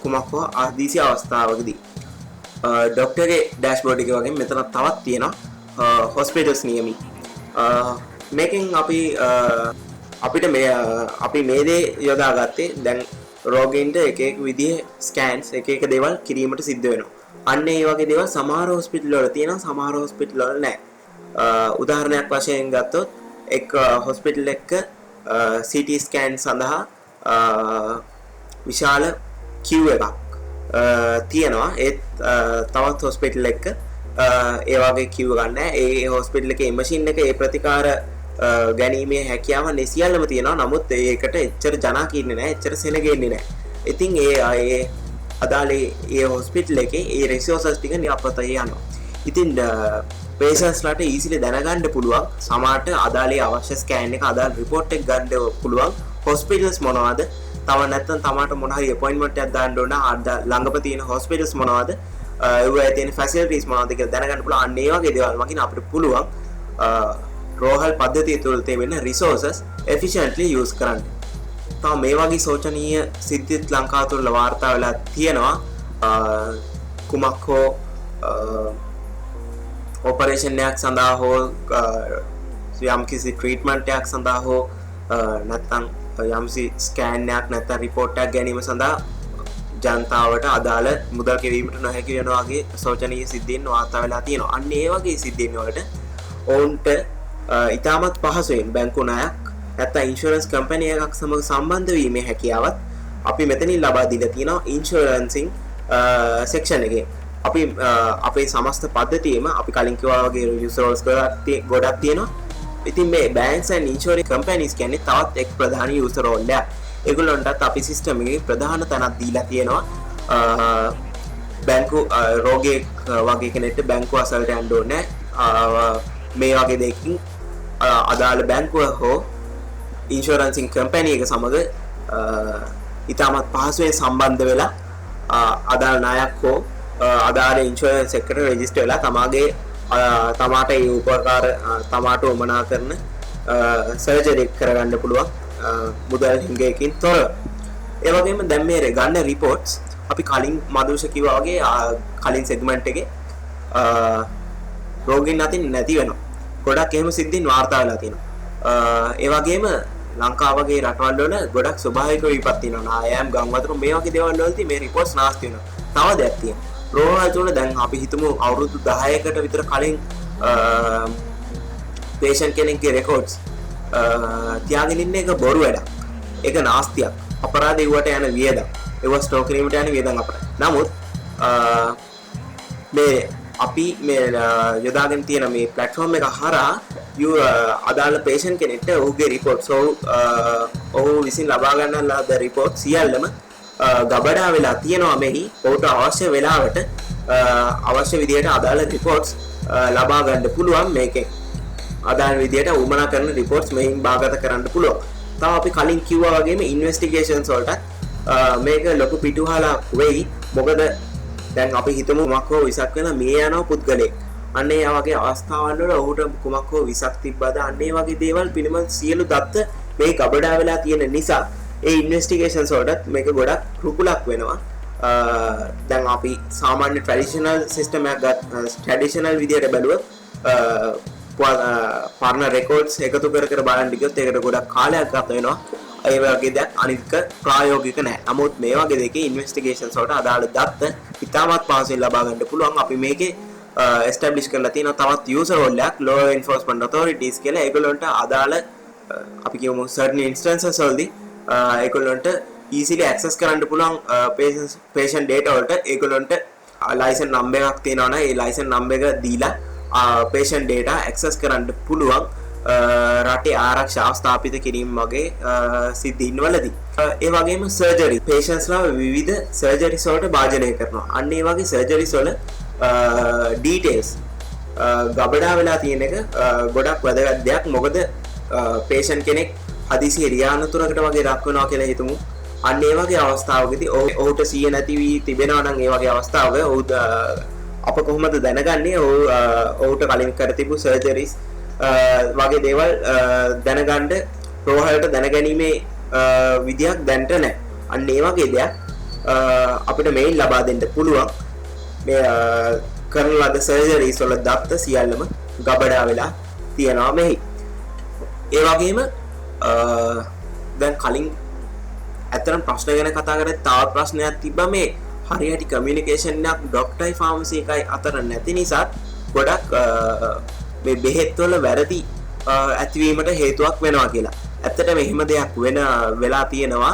කුමක් හෝ හදිසි අවස්ථාවකදී. ඩොක්ටර්ගේ ඩෑෂ්බෝඩ් එක වගේ මෙතන තවත් තියෙනවා හොස්පිටල්ස් නියමයි. මේකෙන් අපිට අපි මේ දේ යොදාගත්තේ දැන් රෝගීන්ට එක එක විදිහේ ස්කෑන්ස් එක එක දේවල් කිරීමට සිද්ධ වෙනවා. අන්න ඒ වගේ දේවල් සමහර හොස්පිටල් වල තියෙනවා, සමහර හොස්පිටල් වල නැහැ. උදාහරණයක් වශයෙන් ගත්තොත් එක් හොස්පිටල් එකක CT ස්කෑන් සඳහා විශාල queue එකක් තියෙනවා. ඒත් තවත් හොස්පිටල් එකක ඒ වගේ queue ගන්න නැහැ. ඒ හොස්පිටල් එකේ මැෂින් එක ඒ ප්‍රතිකාර ගැනීමේ හැකියාව සියල්ලම තියෙනවා. නමුත් ඒකට එච්චර ජනා කින්නේ නැහැ, එච්චර සෙනගෙන්නේ නැහැ. ඉතින් ඒ අදාළ ඒ හොස්පිටල් එකේ ඒ රිසෝසස් ටික නිරපතේ යනවා. ඉතින් පේෂන්ට්ස්ලාට ඊසිලි දැනගන්න පුළුවන් සමහරට අදාළ අවශ්‍ය ස්කෑන් එක අදාළ රිපෝට් එක ගන්න පුළුවන් හොස්පිටල්ස් මොනවද, තව නැත්නම් තමාට මොන හරි අපොයින්ට්මන්ට් එකක් දාන්න ඕන ළඟම තියෙන හොස්පිටල්ස් මොනවද, ඒවයේ තියෙන ෆැසිලිටිස් මොනවද කියලා දැනගන්න පුළුවන්. අන්න ඒ වගේ දේවල් මගින් අපිට පුළුවන් රෝහල් පද්ධතිය තුළ තියෙන රිසෝසස් efficiently use කරන්න. තව මේ වගේ සෝචනීය සිද්ධිත් ලංකාව තුළ වාර්තා වෙලා තියෙනවා. කුමක් හෝ ඔපරේෂන් එකක් සඳහා හෝ යම් කිසි ට්‍රීට්මන්ට් එකක් සඳහා හෝ නැත්නම් යම්සි ස්කෑන් එකක් නැත්නම් රිපෝට් එකක් ගැනීම සඳහා ජනතාවට අදාළ මුදල් කෙවීමට නොහැකි වෙනවා වගේ සෝචනීය සිද්ධීන් වාර්තා වෙලා තියෙනවා. අන්න ඒ වගේ සිද්ධීන් වලට ඔවුන්ට ඉතාමත් පහසුවෙන් බැංකු ණයක් නැත්නම් ඉන්ෂුරන්ස් කම්පැනි එකක් සමග සම්බන්ධ වීමේ හැකියාවත් අපි මෙතනින් ලබා දීලා තියෙනවා ඉන්ෂුරන්සින් සෙක්ෂන් එකේ. අපි අපේ සමස්ත පද්ධතියම අපි කලින් කිව්වා වගේ යූසර් රෝල්ස් ගොඩක් තියෙනවා. ඉතින් මේ බැංක්ස් ඇන්ඩ් ඉන්ෂුරන්ස් කම්පැනිස් කියන්නේ තවත් එක් ප්‍රධාන යූසර් රෝල් එකක්. ඒගොල්ලන්ටත් අපි සිස්ටම් එකේ ප්‍රධාන තැනක් දීලා තියෙනවා. බැංකු රෝගියෙක් වගේ කෙනෙක්ට බැංකු අසලට යන්න ඕනේ මේ වගේ දෙයකින් අදාළ බැංකුව හෝ ඉන්ෂුරන්සින් කම්පැනි එක සමග ඉතාමත් පහසුවෙන් සම්බන්ධ වෙලා අදාළ ණයක් හෝ අදාළ ඉන්ෂුරන්ස් එකට රෙජිස්ටර් වෙලා තමාට ඒ උපකාර තමාට උමනා කරන සර්ජරි කරගන්න පුළුවන් මුදල් හිඟයකින් තොරව. ඒ වගේම දැන් මේ ගන්න රිපෝට්ස් අපි කලින් මදුෂ කිව්වා වගේ කලින් සෙග්මන්ට් එකේ රෝගීන් අතින් නැති වෙනවා. ගොඩක් එහෙම සිද්ධීන් වාර්තා වෙලා තියෙනවා. ඒ වගේම ලංකාව වගේ රටවල් වල ගොඩක් ස්වභාවික විපත් තියෙනවා. නායම් ගම් වතුර මේ වගේ දේවල් වලදී මේ රිපෝට්ස් නාස්ති වෙනවා. තව දෙයක් තියෙනවා. රෝහල් තුන දැන් අපි හිතමු අවුරුදු 10කට විතර කලින් patient කෙනෙක්ගේ රෙකෝඩ්ස් තියාගෙන ඉන්න එක බොරු වැඩක්. ඒක නාස්තියක්. අපරාධ ඒවට යන වියදම්. ඒව ස්ටෝක් කිරීමට යන වියදම් අපරාධ. නමුත් මේ අපි මේ යොදාගෙන තියෙන මේ platform එක හරහා අදාළ patient කෙනෙක්ට ඔහුගේ reports ඔහු විසින් ලබා ගන්න ලද report සියල්ලම ගබඩා වෙලා තියෙනවා මෙහි. ඔහුට අවශ්‍ය වෙලාවට අවශ්‍ය විදිහට අදාළ reports ලබා ගන්න පුළුවන් මේකෙන්. අදාළ විදිහට උමනා කරන reports මෙහින් භාගත කරන්න පුළුවන්. තව අපි කලින් කිව්වා වගේම investigations වලට මේක ලොකු පිටුහලක් වෙයි. මොකද දැන් අපි හිතමු කුමක් හෝ විසක් වෙන මේ යන පුද්ගලෙක්. අන්න ඒ වගේ අවස්ථාවල් වල ඔහුට කුමක් හෝ විසක් තිබ්බද අන්න ඒ වගේ දේවල් පිළිබඳ සියලු දත්ත මේ ගබඩා වෙලා තියෙන නිසා ඒ ඉන්වෙස්ටිගේෂන්ස් වලට මේක ගොඩක් රුකුලක් වෙනවා. දැන් අපි සාමාන්‍ය ට්‍රැඩිෂනල් සිස්ටම් එකක් ට්‍රැඩිෂනල් විදියට බැලුවොත් පරණ රෙකෝඩ්ස් එකතු කර බලන්න ගියොත් ඒකට ගොඩක් කාලයක් ගත වෙනවා. ඒ වගේ දෙයක් අනික ප්‍රායෝගික නැහැ. නමුත් මේ වගේ දෙකේ ඉන්වෙස්ටිගේෂන්ස් වලට අදාළ දත්ත ඉතාමත් පහසුවෙන් ලබා ගන්න පුළුවන්. අපි මේකේ එස්ටැබ්ලිෂ් කරලා තියෙන තවත් යූසර් රෝල් එකක් law enforcement authorities කියලා. ඒගොල්ලන්ට අදාළ අපි කියමු certain instances වලදී ඒගොල්ලන්ට easily access කරන්න පුළුවන් patient data වලට. ඒගොල්ලන්ට license number එකක් තියෙනවා නම් ඒ license number එක දීලා patient data access කරන්න පුළුවන්. රටේ ආරක්ෂාව ස්ථාපිත කිරීම වගේ සිද්ධීන් වලදී. ඒ වගේම සර්ජරි patientsලා විවිධ සර්ජරිස් වලට භාජනය කරනවා. අන්න ඒ වගේ සර්ජරිස් වල details ගබඩා වෙලා තියෙන එක ගොඩක් වැදගත් දෙයක්. මොකද patient කෙනෙක් හදිසියෙ රියානතුරකට වගේ රක් වෙනවා කියලා හිතමු. අන්න ඒ වගේ අවස්ථාවකදී ඔහුට සිහිය නැති වී තිබෙනවා නම් ඒ වගේ අවස්ථාවක අප කොහොමද දැනගන්නේ ඔහුට කලින් කර තිබු සර්ජරිස් වගේ දේවල් දැනගන්න රෝහලට දැනගැනීමේ විදියක් දැන්ට නැහැ. අන්න ඒ වගේ දෙයක් අපිට මේල් ලබා දෙන්න පුළුවන්. මේ කරන ලද සර්ජරිස් වල දත්ත සියල්ලම ගබඩා වෙලා තියෙනවා මෙහි. ඒ වගේම දැන් කලින් ඇත්තටම ප්‍රශ්න ගැන කතා කරද්දී තවත් ප්‍රශ්නයක් තිබ්බා. මේ හරියට කමියුනිකේෂන් එකක් ඩොක්ටර්යි ෆාමසි එකයි අතර නැති නිසා ගොඩක් මේ බෙහෙත් වල වැරදි ඇතිවීමට හේතුවක් වෙනවා කියලා. ඇත්තටම එහෙම දෙයක් වෙලා තියෙනවා.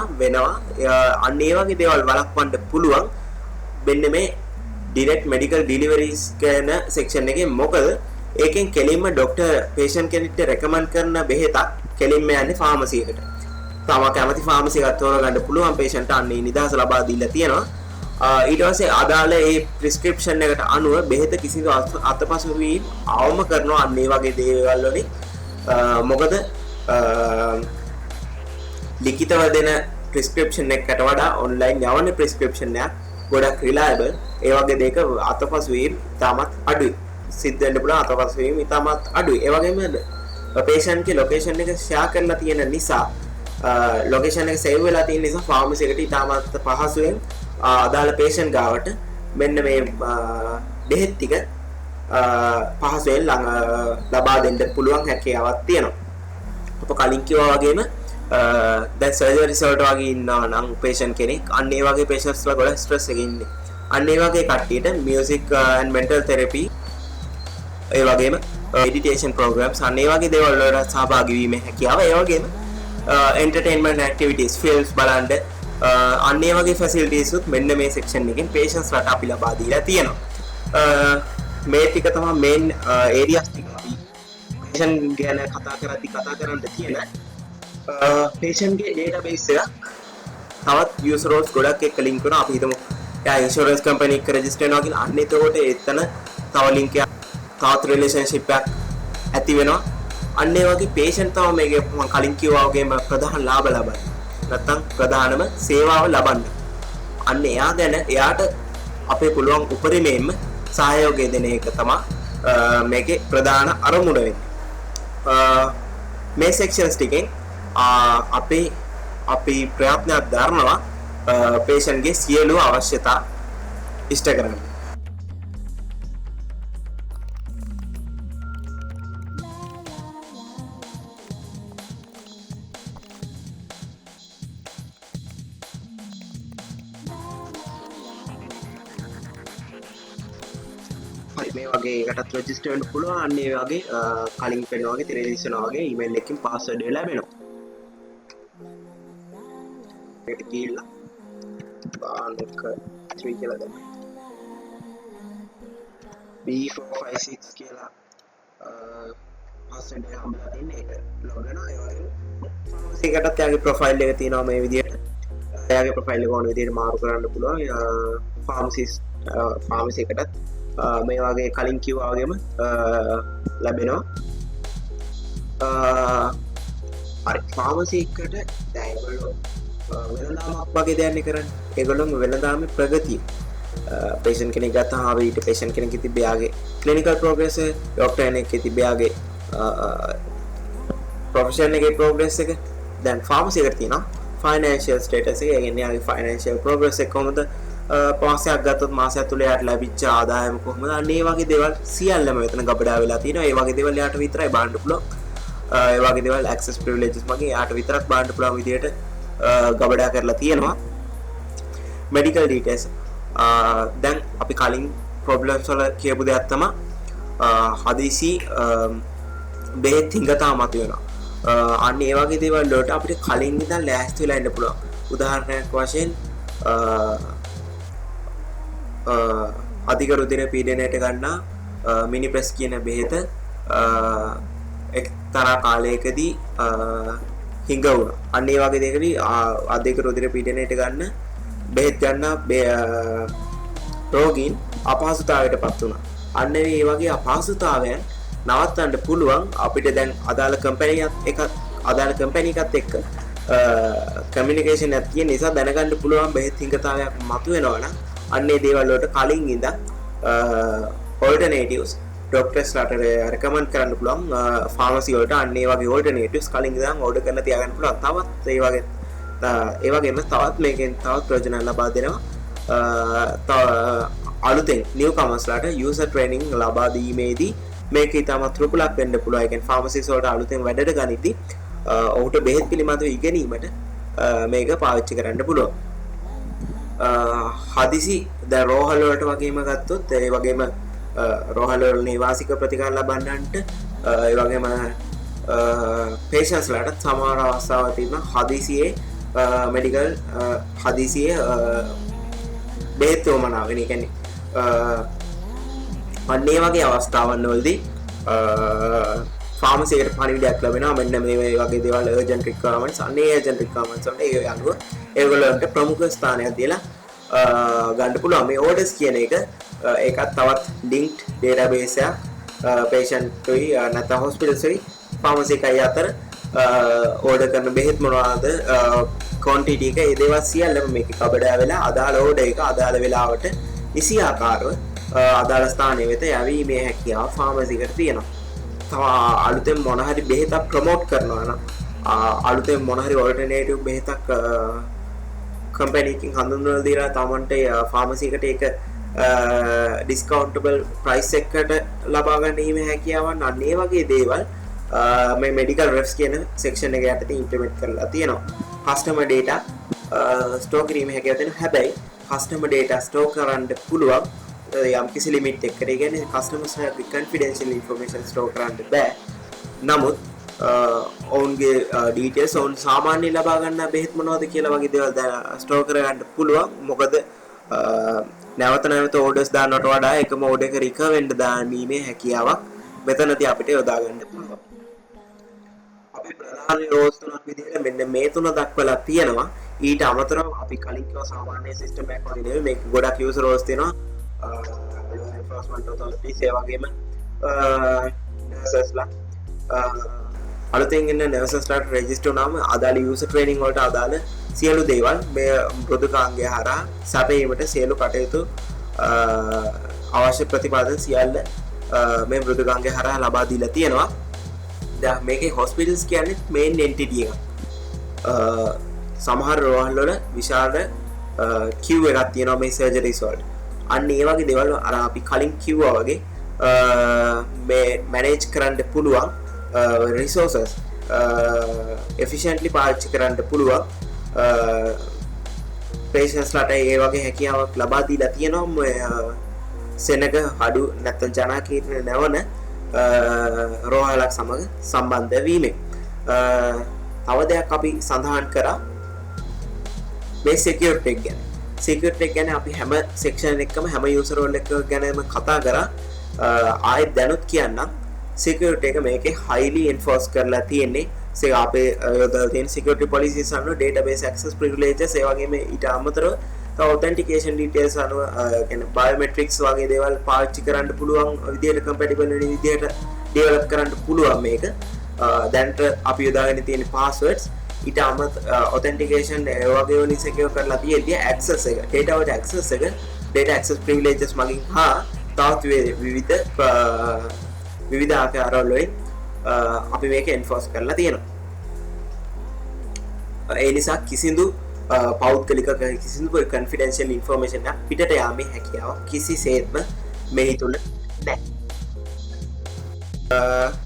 අන්න ඒ වගේ දේවල් වළක්වන්න පුළුවන් මෙන්න මේ direct medical deliveries කියන section එකේ. මොකද ඒකෙන් කෙලින්ම ડોක්ටර් patient කෙනෙක්ට recommend කරන බෙහෙතක් කෙලින්ම යන්නේ ෆාමසි එකට. තම කැමති ෆාමසි එකක් තෝරගන්න පුළුවන් patient අන්නේ නිදහස ලබා දීලා තියෙනවා. ඊට පස්සේ අදාළ ඒ prescription එකට අනුව බෙහෙත කිසිදු අතපසු වීම අවම කරනවා. අන්න ඒ වගේ දේවල් වලින් මොකද ලිඛිතව දෙන prescription එකකට වඩා online යවන prescription එක ගොඩක් reliable. ඒ වගේ දෙයක අතපසු වීම තාමත් අඩුයි. සිද්ධ වෙන්න පුළුවන් අතපසු වීම තාමත් අඩුයි. ඒ වගේම patient ගේ location එක share කරලා තියෙන නිසා location එක save වෙලා තියෙන නිසා pharmacy එකට තාමත් පහසුවෙන් අදාළ patient ගාවට මෙන්න මේ බෙහෙත් ටික පහසුවෙන් ලබා දෙන්න පුළුවන් හැකියාවක් තියෙනවා. අප කලින් කිව්වා වගේම දැන් සර්ජරිස් වලට වගේ ඉන්නවා නම් patient කෙනෙක් අන්න ඒ වගේ patientsලා ගොඩක් stress එකේ ඉන්නේ. අන්න ඒ වගේ කට්ටියට music and mental therapy ඒ වගේම meditation programs අන්න ඒ වගේ දේවල් වලට සහභාගී වීමේ හැකියාව. ඒ වගේම entertainment activities films බලන්න අන්න ඒ වගේ facilities උත් මෙන්න මේ section එකෙන් patients ලාට අපි ලබා දීලා තියෙනවා. මේ ටික තමයි main areas ටික අපි patient ගැන කතා කරන්න තියෙන patient ගේ database එක තවත් user roles ගොඩක් එක්ක link කරනවා. අපි හිතමු යා insurance company එක register වෙනවා කියලා. අන්න එතකොට එතන තව link එකක් තවත් relationship එකක් ඇති වෙනවා. අන්න ඒ වගේ patient තමයි මේකේ මම කලින් කිව්වා වගේම ප්‍රධාන ලාභ ලබන්නේ. නැත්තම් ප්‍රධානම සේවාව ලබන්න. අන්න එයාට අපේ පුළුවන් උපරිමයෙන්ම සහයෝගය දෙන එක තමයි මේකේ ප්‍රධාන අරමුණ වෙන්නේ. මේ sections ටිකෙන් අපි ප්‍රයත්නයක් දරනවා පේෂන්ගේ සියලු අවශ්‍යතා ඉෂ්ට කරන්න. මේ වගේ එකටත් රෙජිස්ටර් වෙන්න පුළුවන්. අන්න ඒ වගේ කලින් පෙන්නන වගේ තිරේෂන වගේ ඊමේල් එකකින් පාස්වර්ඩ් එක ලැබෙනවා. මේක කියලා බාන්ක 3 කියලා දැම්මා. B456 කියලා පාස්වර්ඩ් එක හම්බලා තින්නේ. ඒක ලොග් වෙනවා. ඒ වගේ ෆාමසි එකටත් යාගේ ප්‍රොෆයිල් එක තියෙනවා මේ විදිහට. එයාගේ ප්‍රොෆයිල් එක ඕන විදිහට මාරු කරන්න පුළුවන්. ෆාමසි එකටත් මේ වගේ කලින් කිව්වා වගේම ලැබෙනවා. හරි ෆාමසි එකට දැන් ඒගොල්ලෝ වෙළඳාමක් වගේ දෙයක් කරන්නේ. ඒගොල්ලෝ වෙළඳාමේ ප්‍රගතිය patient කෙනෙක් ගත්තාම ආවේ ඊට patient කෙනෙක්ගේ තිබ්බ යාගේ clinical progress doctor කෙනෙක්ගේ තිබ්බ යාගේ profession එකේ progress එක. දැන් pharmacy එකට තියෙනවා financial status එක. ඒ කියන්නේ යාගේ financial progress එක කොහොමද පාසයක් ගත්තොත් මාසයක් තුල යාට ලැබිච්ච ආදායම කොහොමද? අන්න ඒ වගේ දේවල් සියල්ලම මෙතන ගබඩා වෙලා තියෙනවා. ඒ වගේ දේවල් යාට විතරයි බලන්න පුළුවන්. ඒ වගේ දේවල් access privileges මගින් යාට විතරක් බලන්න පුළුවන් විදියට ගබඩා කරලා තියෙනවා. medical details දැන් අපි කලින් problems වල කියපු දෙයක් තමයි හදිසි බෙහෙත් හිඟතා මතුවෙනවා. අන්න ඒ වගේ දේවල් වලට අපිට කලින් ඉඳන් ලෑස්ති වෙලා ඉන්න පුළුවන්. උදාහරණයක් වශයෙන් අධික රුධිර පීඩනයට ගන්නා මිනිප්‍රෙස් කියන බෙහෙත එක්තරා කාලයකදී හිඟ වුණා. අන්න ඒ වගේ දෙයකදී අධික රුධිර පීඩනයට ගන්න බෙහෙත් ගන්න රෝගීන් අපහසුතාවයටපත් වුණා. අන්න ඒ වගේ අපහසුතාවයන් නවත්තන්න පුළුවන් අපිට දැන් අදාළ කම්පැනි එකත් එක්ක කමියුනිකේෂන් එකක් තියෙන නිසා දැනගන්න පුළුවන් බෙහෙත් හිඟතාවයක් මතුවෙනවා නම් අන්න ඒ දේවල් වලට කලින් ඉඳන් alternatives ඩොක්ටර්ස්ලාට රෙකමන්ඩ් කරන්න පුළුවන් ෆාමසි වලට. අන්න ඒ වගේ alternatives කලින් ඉඳන් ඕඩර් කරලා තියාගන්න පුළුවන්. තවත් ඒ වගේම තවත් මේකෙන් තවත් ප්‍රයෝජන ලබා දෙනවා. අලුතෙන් නිව්කමර්ස්ලාට යූසර් ට්‍රේනින්ග් ලබා දීමේදී මේක ඉතාමත් රුකුලක් වෙන්න පුළුවන්. ඒ කියන්නේ ෆාමසිස් වලට අලුතෙන් වැඩට ගනිද්දී ඔහුට බෙහෙත් පිළිබඳව ඉගෙනීමට මේක පාවිච්චි කරන්න පුළුවන්. හදිසි දැන් රෝහල් වලට වගේම ගත්තොත් ඒ වගේම රෝහල් වල නිවාසික ප්‍රතිකාර ලබන්නන්ට ඒ වගේම patients ලාට සමහර අවස්ථාවල තියෙන හදිසියේ medical හදිසියේ බෙහෙත් වමනාව වෙන. ඒ කියන්නේ අන්න ඒ වගේ අවස්ථාවන් වලදී ෆාමසි එකට පණිවිඩයක් ලැබෙනවා. මෙන්න මේ වගේ දේවල් urgent requirements. අන්න ඒ urgent requirements වලට ඒ අනුව ඒගොල්ලන්ට ප්‍රමුඛ ස්ථානයක් දීලා ගන්න පුළුවන්. මේ orders කියන එක ඒකත් තවත් linked database එකක් patient උයි නැත්නම් hospitals උයි ෆාමසි එකයි අතර order කරන බෙහෙත් මොනවාද quantity එක ඒ දේවල් සියල්ලම මේකේ කබඩා වෙලා අදාළ order එක අදාළ වෙලාවට නිසි ආකාරව අදාළ ස්ථානයේ වෙත යවීමේ හැකියාව ෆාමසි එකට තියෙනවා. තව අලුතෙන් මොන හරි බෙහෙතක් ප්‍රොමෝට් කරනවා නම් අලුතෙන් මොන හරි ඔල්ටර්නේටිව් බෙහෙතක් කම්පැනි එකකින් හඳුන්වලා දීලා තමන්ට ෆාමසි එකට ඒක ඩිස්කවුන්ටබල් ප්‍රයිස් එකකට ලබා ගැනීම හැකියාවන් අන්න ඒ වගේ දේවල් මේ මෙඩිකල් රෙෆ්ස් කියන සෙක්ෂන් එක යටතේ ඉම්ප්ලිමන්ට් කරලා තියෙනවා. කස්ටමර් ඩේටා ස්ටෝර් කිරීම හැකියාව තියෙනවා. හැබැයි කස්ටමර් ඩේටා ස්ටෝර් කරන්න පුළුවන් යම් කිසි ලිමිට් එකකට. ඒ කියන්නේ කස්ටමර්ස්ලාගේ confidential information ස්ටෝර් කරන්න බෑ. නමුත් ඔවුන්ගේ ඩීටේල්ස් ඔවුන් සාමාන්‍ය ලබා ගන්න බෙහෙත් මොනවද කියලා වගේ දේවල් ස්ටෝර් කරගන්න පුළුවන්. මොකද නැවත නැවත ඕඩර්ස් දාන්නට වඩා එකම ඕඩර් එක රිකවර් වෙන්න දාන්නීමේ හැකියාවක් මෙතනදී අපිට යොදා ගන්න පුළුවන්. අපි ප්‍රධාන රෝස් තුනක් විදිහට මෙන්න මේ තුන දක්වලා තියෙනවා. ඊට අමතරව අපි කලින් කිව්ව සාමාන්‍ය සිස්ටම් එකක් වගේ නෙවෙයි මේක ගොඩක් යූසර් රෝස් තියෙනවා. එන්ෆෝර්ස්මන්ට් ඔතොරිටිස් ඒ වගේම නර්සස්ලා අලුතෙන් එන නර්සස්ලාට රෙජිස්ටර් වුණාම අදාළ යූසර් ට්‍රේනින්ග් වලට අදාළ සියලු දේවල් මේ මෘදුකාංගය හරහා සැපයීමට සියලු කටයුතු අවශ්‍ය ප්‍රතිපාදන සියල්ල මේ මෘදුකාංගය හරහා ලබා දීලා තියෙනවා. දැන් මේකේ හොස්පිටල්ස් කියන්නේ මේන් එන්ටිටි එක. සමහර රෝහල් වල විශාල queue එකක් තියෙනවා මේ surgeries වලට. අන්න ඒ වගේ දේවල් අර අපි කලින් කිව්වා වගේ මේ manage කරන්න පුළුවන් resources efficiently පාවිච්චි කරන්න පුළුවන් patients ලට ඒ වගේ හැකියාවක් ලබා දීලා තියෙනවා සෙනග හඩු නැත්නම් ජනාකීර්ණ නැවන රෝහලක් සමග සම්බන්ධ වීමෙන් තව දෙයක් අපි සඳහන් කරා මේ security එක ගැන. security එක ගැන අපි හැම section එකකම හැම user role එක ගැනම කතා කරා. ආයෙත් දැනුත් කියන්නම් security එක මේකේ highly enforce කරලා තියෙන්නේ. අපේ යොදලා තියෙන security policies අනුව database access privileges ඒ වගේම ඊට අමතරව authentication details අනුව කියන්නේ biometrics වගේ දේවල් පාවිච්චි කරන්න පුළුවන් විදියට compatible වෙන විදියට develop කරන්න පුළුවන් මේක. දැන්ට අපි යොදාගෙන තියෙන passwords ඊට authentication ඒ වගේ වලින් secure කරලා තියෙද්දී access එක data වලට access එක data access privileges මගින් තවත් විවිධ ආකාරවල වලින් අපි මේක enforce කරලා තියෙනවා. ඒ නිසා කිසිදු පෞද්ගලික කිසිදු confidential information එක පිටට යාමේ හැකියාව කිසිසේත්ම මෙහි තුල නැහැ.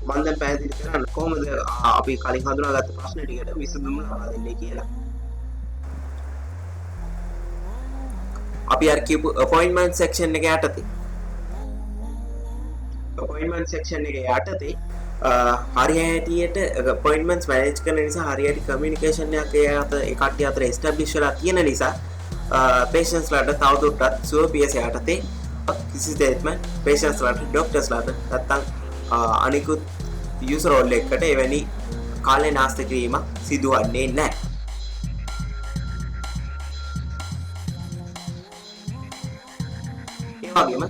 මම දැන් පැහැදිලි කරන්න කොහොමද අපි කලින් හඳුනාගත්ත ප්‍රශ්න ටිකට විසඳුම ලබා දෙන්නේ කියලා. අපි අර කියපු appointment section එක යටතේ හරියට appointments manage කරන නිසා හරියට communication එකක් ඒ කට්ටිය අතර establish වෙලා තියෙන නිසා patients ලට තවදුරටත් සුව පියස යටතේ කිසිසේත්ම patients ලට doctors ලට නැත්තම් අනිකුත් user role එකකට එවැනි කාලේ නාස්ති කිරීමක් සිදුවන්නේ නැහැ. ඒ වගේම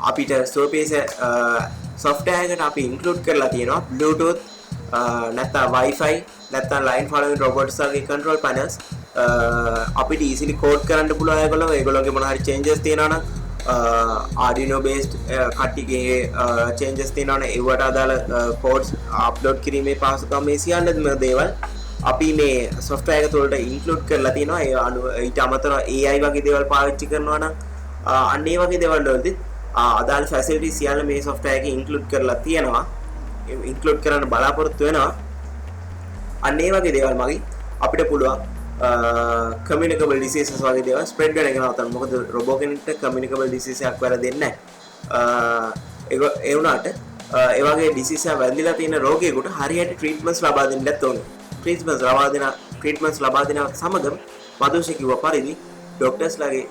අපිට සෝපේස software එකට අපි include කරලා තියෙනවා bluetooth නැත්නම් wifi නැත්නම් line following robots වගේ control panels අපිට easily code කරන්න පුළුවන් ඒගොල්ලෝගේ මොන හරි changes තියෙනවා නම් Arduino based කට්ටියගේ changes තියෙනවා නම් ඒවට අදාළ codes upload කිරීමේ පහසුකම් මේ සියල්ලම දේවල් අපි මේ software එක තුළට include කරලා තියෙනවා. ඒ අනුව ඊට අමතරව AI වගේ දේවල් පාවිච්චි කරනවා නම් අන්න ඒ වගේ දේවල් වලදී අදාළ facilities සියල්ල මේ software එකේ include කරලා තියෙනවා. include කරන්න බලාපොරොත්තු වෙනවා. අන්න ඒ වගේ දේවල් මගින් අපිට පුළුවන් communicable diseases වගේ දේවල් spread වෙන එක නවත්තන්න. මොකද robot කෙනෙක්ට communicable disease එකක් වෙලා දෙන්නේ නැහැ. ඒ වුණාට ඒ වගේ disease එක වැළඳිලා තියෙන රෝගියෙකුට හරියට treatments ලබා දෙන්නත් ඕනේ. treatments ලබා දෙන සමගම මදුෂ කිව්ව පරිදි doctors ලගේ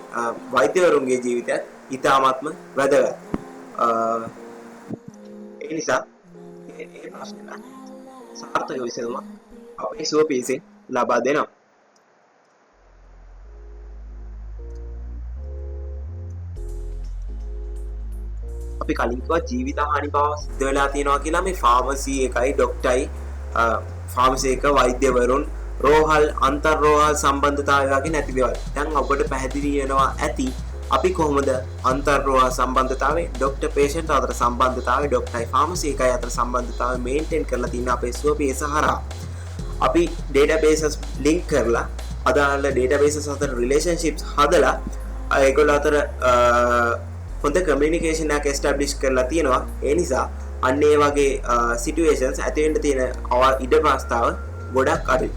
වෛද්‍යවරුන්ගේ ජීවිතයත් ඉතාමත්ම වැදගත්. ඒ නිසා ඒ ප්‍රශ්නෙට සාර්ථක විසඳුමක් අපේ සුවපීසෙන් ලබා දෙනවා. අපි කලින් කිව්වා ජීවිත හානි බව සිද්ධ වෙලා තියෙනවා කියලා. මේ ෆාමසි එකයි ડોක්ටර්යි ෆාමසි එක වෛද්‍යවරුන් රෝහල් අන්තර් රෝහල් සම්බන්ධතාවය වගේ නැති දේවල්. දැන් ඔබට පැහැදිලි වෙනවා ඇති අපි කොහොමද අන්තර් රෝහල් සම්බන්ධතාවය ડોක්ටර් පේෂන්ට් අතර සම්බන්ධතාවය ડોක්ටර්යි ෆාමසි එකයි අතර සම්බන්ධතාවය මේන්ටේන් කරලා තියෙන අපේ සුවපීස හරහා අපි databases link කරලා අදාළ databases අතර relationships හදලා ඒගොල්ලෝ අතර හොඳ communication එකක් establish කරලා තියෙනවා. ඒ නිසා අන්න ඒ වගේ situations ඇති වෙන්න තියෙන ඉඩ ප්‍රස්තාව ගොඩක් අඩුයි.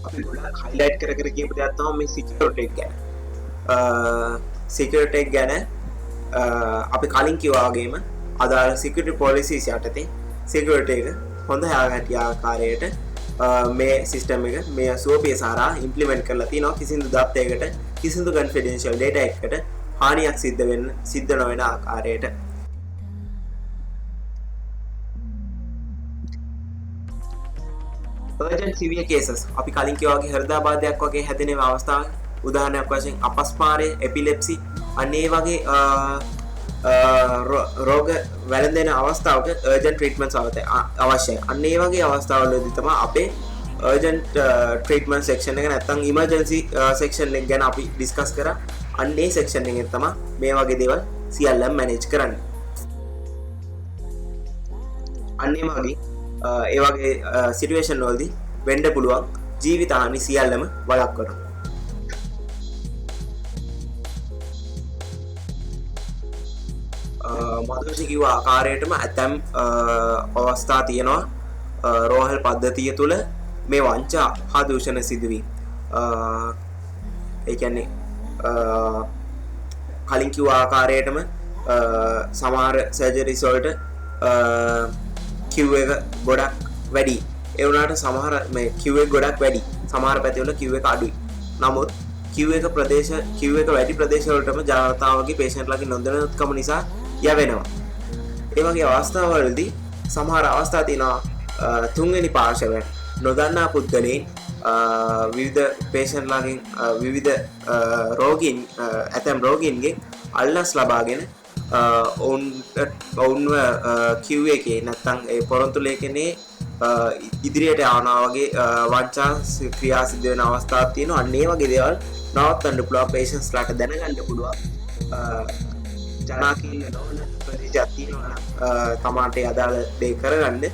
අපි ගොඩක් highlight කර කියපු දෙයක් තමයි මේ security එක ගැන. security එක ගැන අපි කලින් කිව්වා වගේම අදාළ security policies යටතේ security එක හොඳ ආකාරයට මේ සිස්ටම් එක මේ සුවපීස හරහා ඉම්ප්ලිමන්ට් කරලා තිනවා. කිසිදු දත්තයකට කිසිදු confidential data එකකට හානියක් සිද්ධ නොවන ආකාරයට. urgent severe cases අපි කලින් කිව්වා වගේ හෘදයාබාධයක් වගේ හැදෙන අවස්ථාව උදාහරණයක් වශයෙන් අපස්මාරය එපිලෙප්සි අන්න ඒ වගේ රෝග වැළඳෙන අවස්ථාවක urgent treatments අවශ්‍යයි. අන්න ඒ වගේ අවස්ථාවලදී තමයි අපේ urgent treatment section එක නැත්නම් emergency section එක ගැන අපි discuss කරා. අන්න ඒ section එකෙන් තමයි මේ වගේ දේවල් සියල්ලම manage කරන්නේ. අන්නේ වගේ ඒ වගේ සිටුේෂන් වලදී වෙන්න පුළුවන් ජීවිත හානි සියල්ලම වළක්වනවා. මදුෂි කිව්ව ආකාරයටම ඇතැම් අවස්ථා තියෙනවා රෝහල් පද්ධතිය තුළ මේ වංචා හා දූෂණ සිදුවීම. ඒ කියන්නේ කලින් කිව්ව ආකාරයටම සමහර සර්ජරිස් වලට Q එක ගොඩක් වැඩි. ඒ වුණාට සමහර මේ Q එක ගොඩක් වැඩි. සමහර පැතිවල Q එක අඩුයි. නමුත් Q එක වැඩි ප්‍රදේශ වලටම ජනතාවගේ පේෂන්ට්ලාගේ නොදැනුත්කම නිසා යවෙනවා. ඒ වගේ අවස්ථාවලදී සමහර අවස්ථා තියෙනවා තුන්වෙනි පාර්ශවයන් නොදන්නා පුද්ගලයන් විවිධ පේෂන්ට්ලාගෙන් විවිධ රෝගීන් ඇතැම් රෝගීන්ගේ අල්ලස් ලබාගෙන ඔවුන්ව Q එකේ නැත්තම් ඒ පොරොන්දු ලේඛනයේ ඉදිරියට යනවා වගේ වංචා ක්‍රියා සිදු වෙන අවස්ථාවක් තියෙනවා. අන්න ඒ වගේ දේවල් නවත්තන්න පුළුවන් පේෂන්ට්ස්ලාට දැනගන්න පුළුවන්. ජනාකීන නොවන ප්‍රතිජාත තියෙනවා නම් තමාට අදාළ දේ කරගන්න,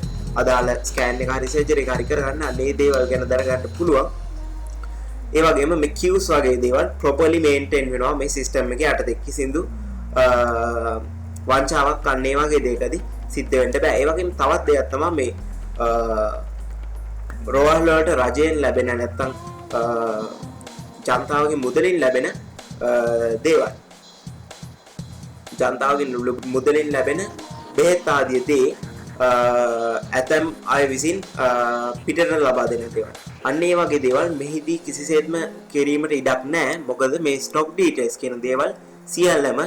අදාළ ස්කෑන් එක හරි සර්ජරි එක හරි කරගන්න. අන්න ඒ දේවල් ගැන දැනගන්න පුළුවන්. ඒ වගේම මේ Qs වගේ දේවල් properly maintain වෙනවා මේ සිස්ටම් එකේ යටතේ. කිසිදු වංචාවක් අන්න ඒ වගේ දෙයකදී සිද්ධ වෙන්න බෑ. ඒ වගේම තවත් දෙයක් තමයි මේ රෝහල් වලට රජයෙන් ලැබෙන නැත්තම් ජනතාවගේ මුදලින් ලැබෙන දේවල්. ජනතාවගේ මුදලින් ලැබෙන බෙහෙත් ආදී දේ ඇතැම් අය විසින් පිටට ලබා දෙන දේවල්. අන්න ඒ වගේ දේවල් මෙහිදී කිසිසේත්ම කිරීමට ඉඩක් නැහැ. මොකද මේ ස්ටොක් ඩීටේල්ස් කියන දේවල් සියල්ලම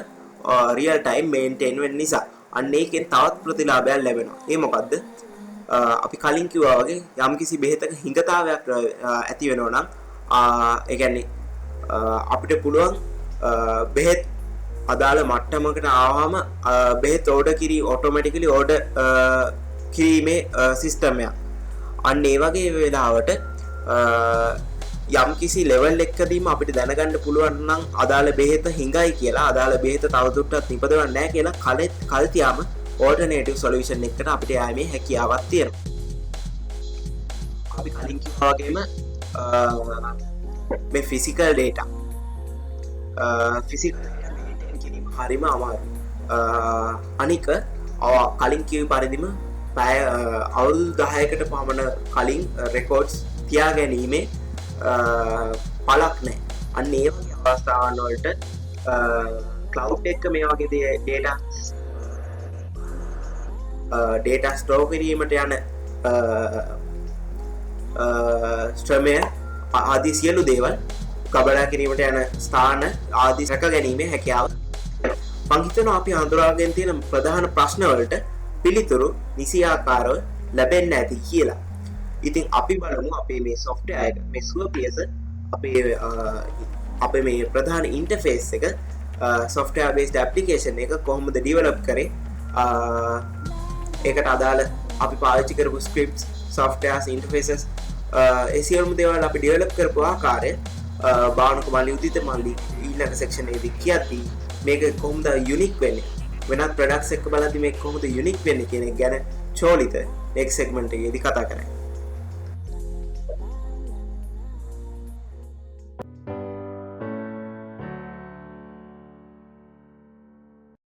රියල් ටයිම් මේන්ටේන් වෙන නිසා. අන්න ඒකෙන් තවත් ප්‍රතිලාභයක් ලැබෙනවා. ඒ මොකද්ද? අපි කලින් කිව්වා වගේ යම්කිසි බෙහෙතක හිඟතාවයක් ඇති වෙනවා නම් ඒ කියන්නේ අපිට පුළුවන් බෙහෙත් අදාළ මට්ටමකට ආවම බෙහෙත් ඕඩර් ඔටෝමැටිකලි ඕඩර් කිරීමේ සිස්ටම් එකක්. අන්න ඒ වගේ වෙලාවට යම්කිසි ලෙවල් එකකදීම අපිට දැනගන්න පුළුවන් නම් අදාළ බෙහෙත හිඟයි කියලා, අදාළ බෙහෙත තවදුරටත් නිපදවන්නේ නැහැ කියලා කල් තියාම ඕල්ටර්නේටිව් සොලියුෂන් එකකට අපිට යෑමේ හැකියාවක් තියෙනවා. අපි කලින් කිව්වා වගේම මේ ෆිසිකල් ඩේටා හරිම අමාරුයි. අනික කලින් කිව් පරිදිම අවුරුදු 10කට පමණ කලින් රෙකෝඩ්ස් තියා ගැනීමේ පළක් නැහැ. අන්න ඒ වගේ අවස්ථාවන් වලට ක්ලවුඩ් එක මේ වගේ ඩේටා ස්ටෝර් කිරීමට යන ශ්‍රමය ආදී සියලු දේවල් කබලා කිරීමට යන ස්ථාන ආදී රැක ගැනීමේ හැකියාව. මං හිතනවා අපි හඳුනාගෙන තියෙන ප්‍රධාන ප්‍රශ්න වලට පිළිතුරු නිසියාකාරව ලැබෙන්න ඇති කියලා. ඉතින් අපි බලමු අපේ මේ software එක, මේ සුවපියස අපේ මේ ප්‍රධාන ඉන්ටර්ෆේස් එක software based application එක කොහොමද develop කරේ. ඒකට අදාළ අපි පාවිච්චි කරපු scripts, softwares, interfaces ඒ සියලුම දේවල් අපි develop කරපු ආකාරය බානුක මල්ලි උදිත මල්ලි ඊළඟ section එකේදී කියද්දී මේක කොහොමද යුනික් වෙන්නේ, වෙනත් ප්‍රොඩක්ට්ස් එක්ක බලද්දී මේක කොහොමද යුනික් වෙන්නේ කියන එක ගැන චෝලිත next segment එකේදී කතා කරන්නේ.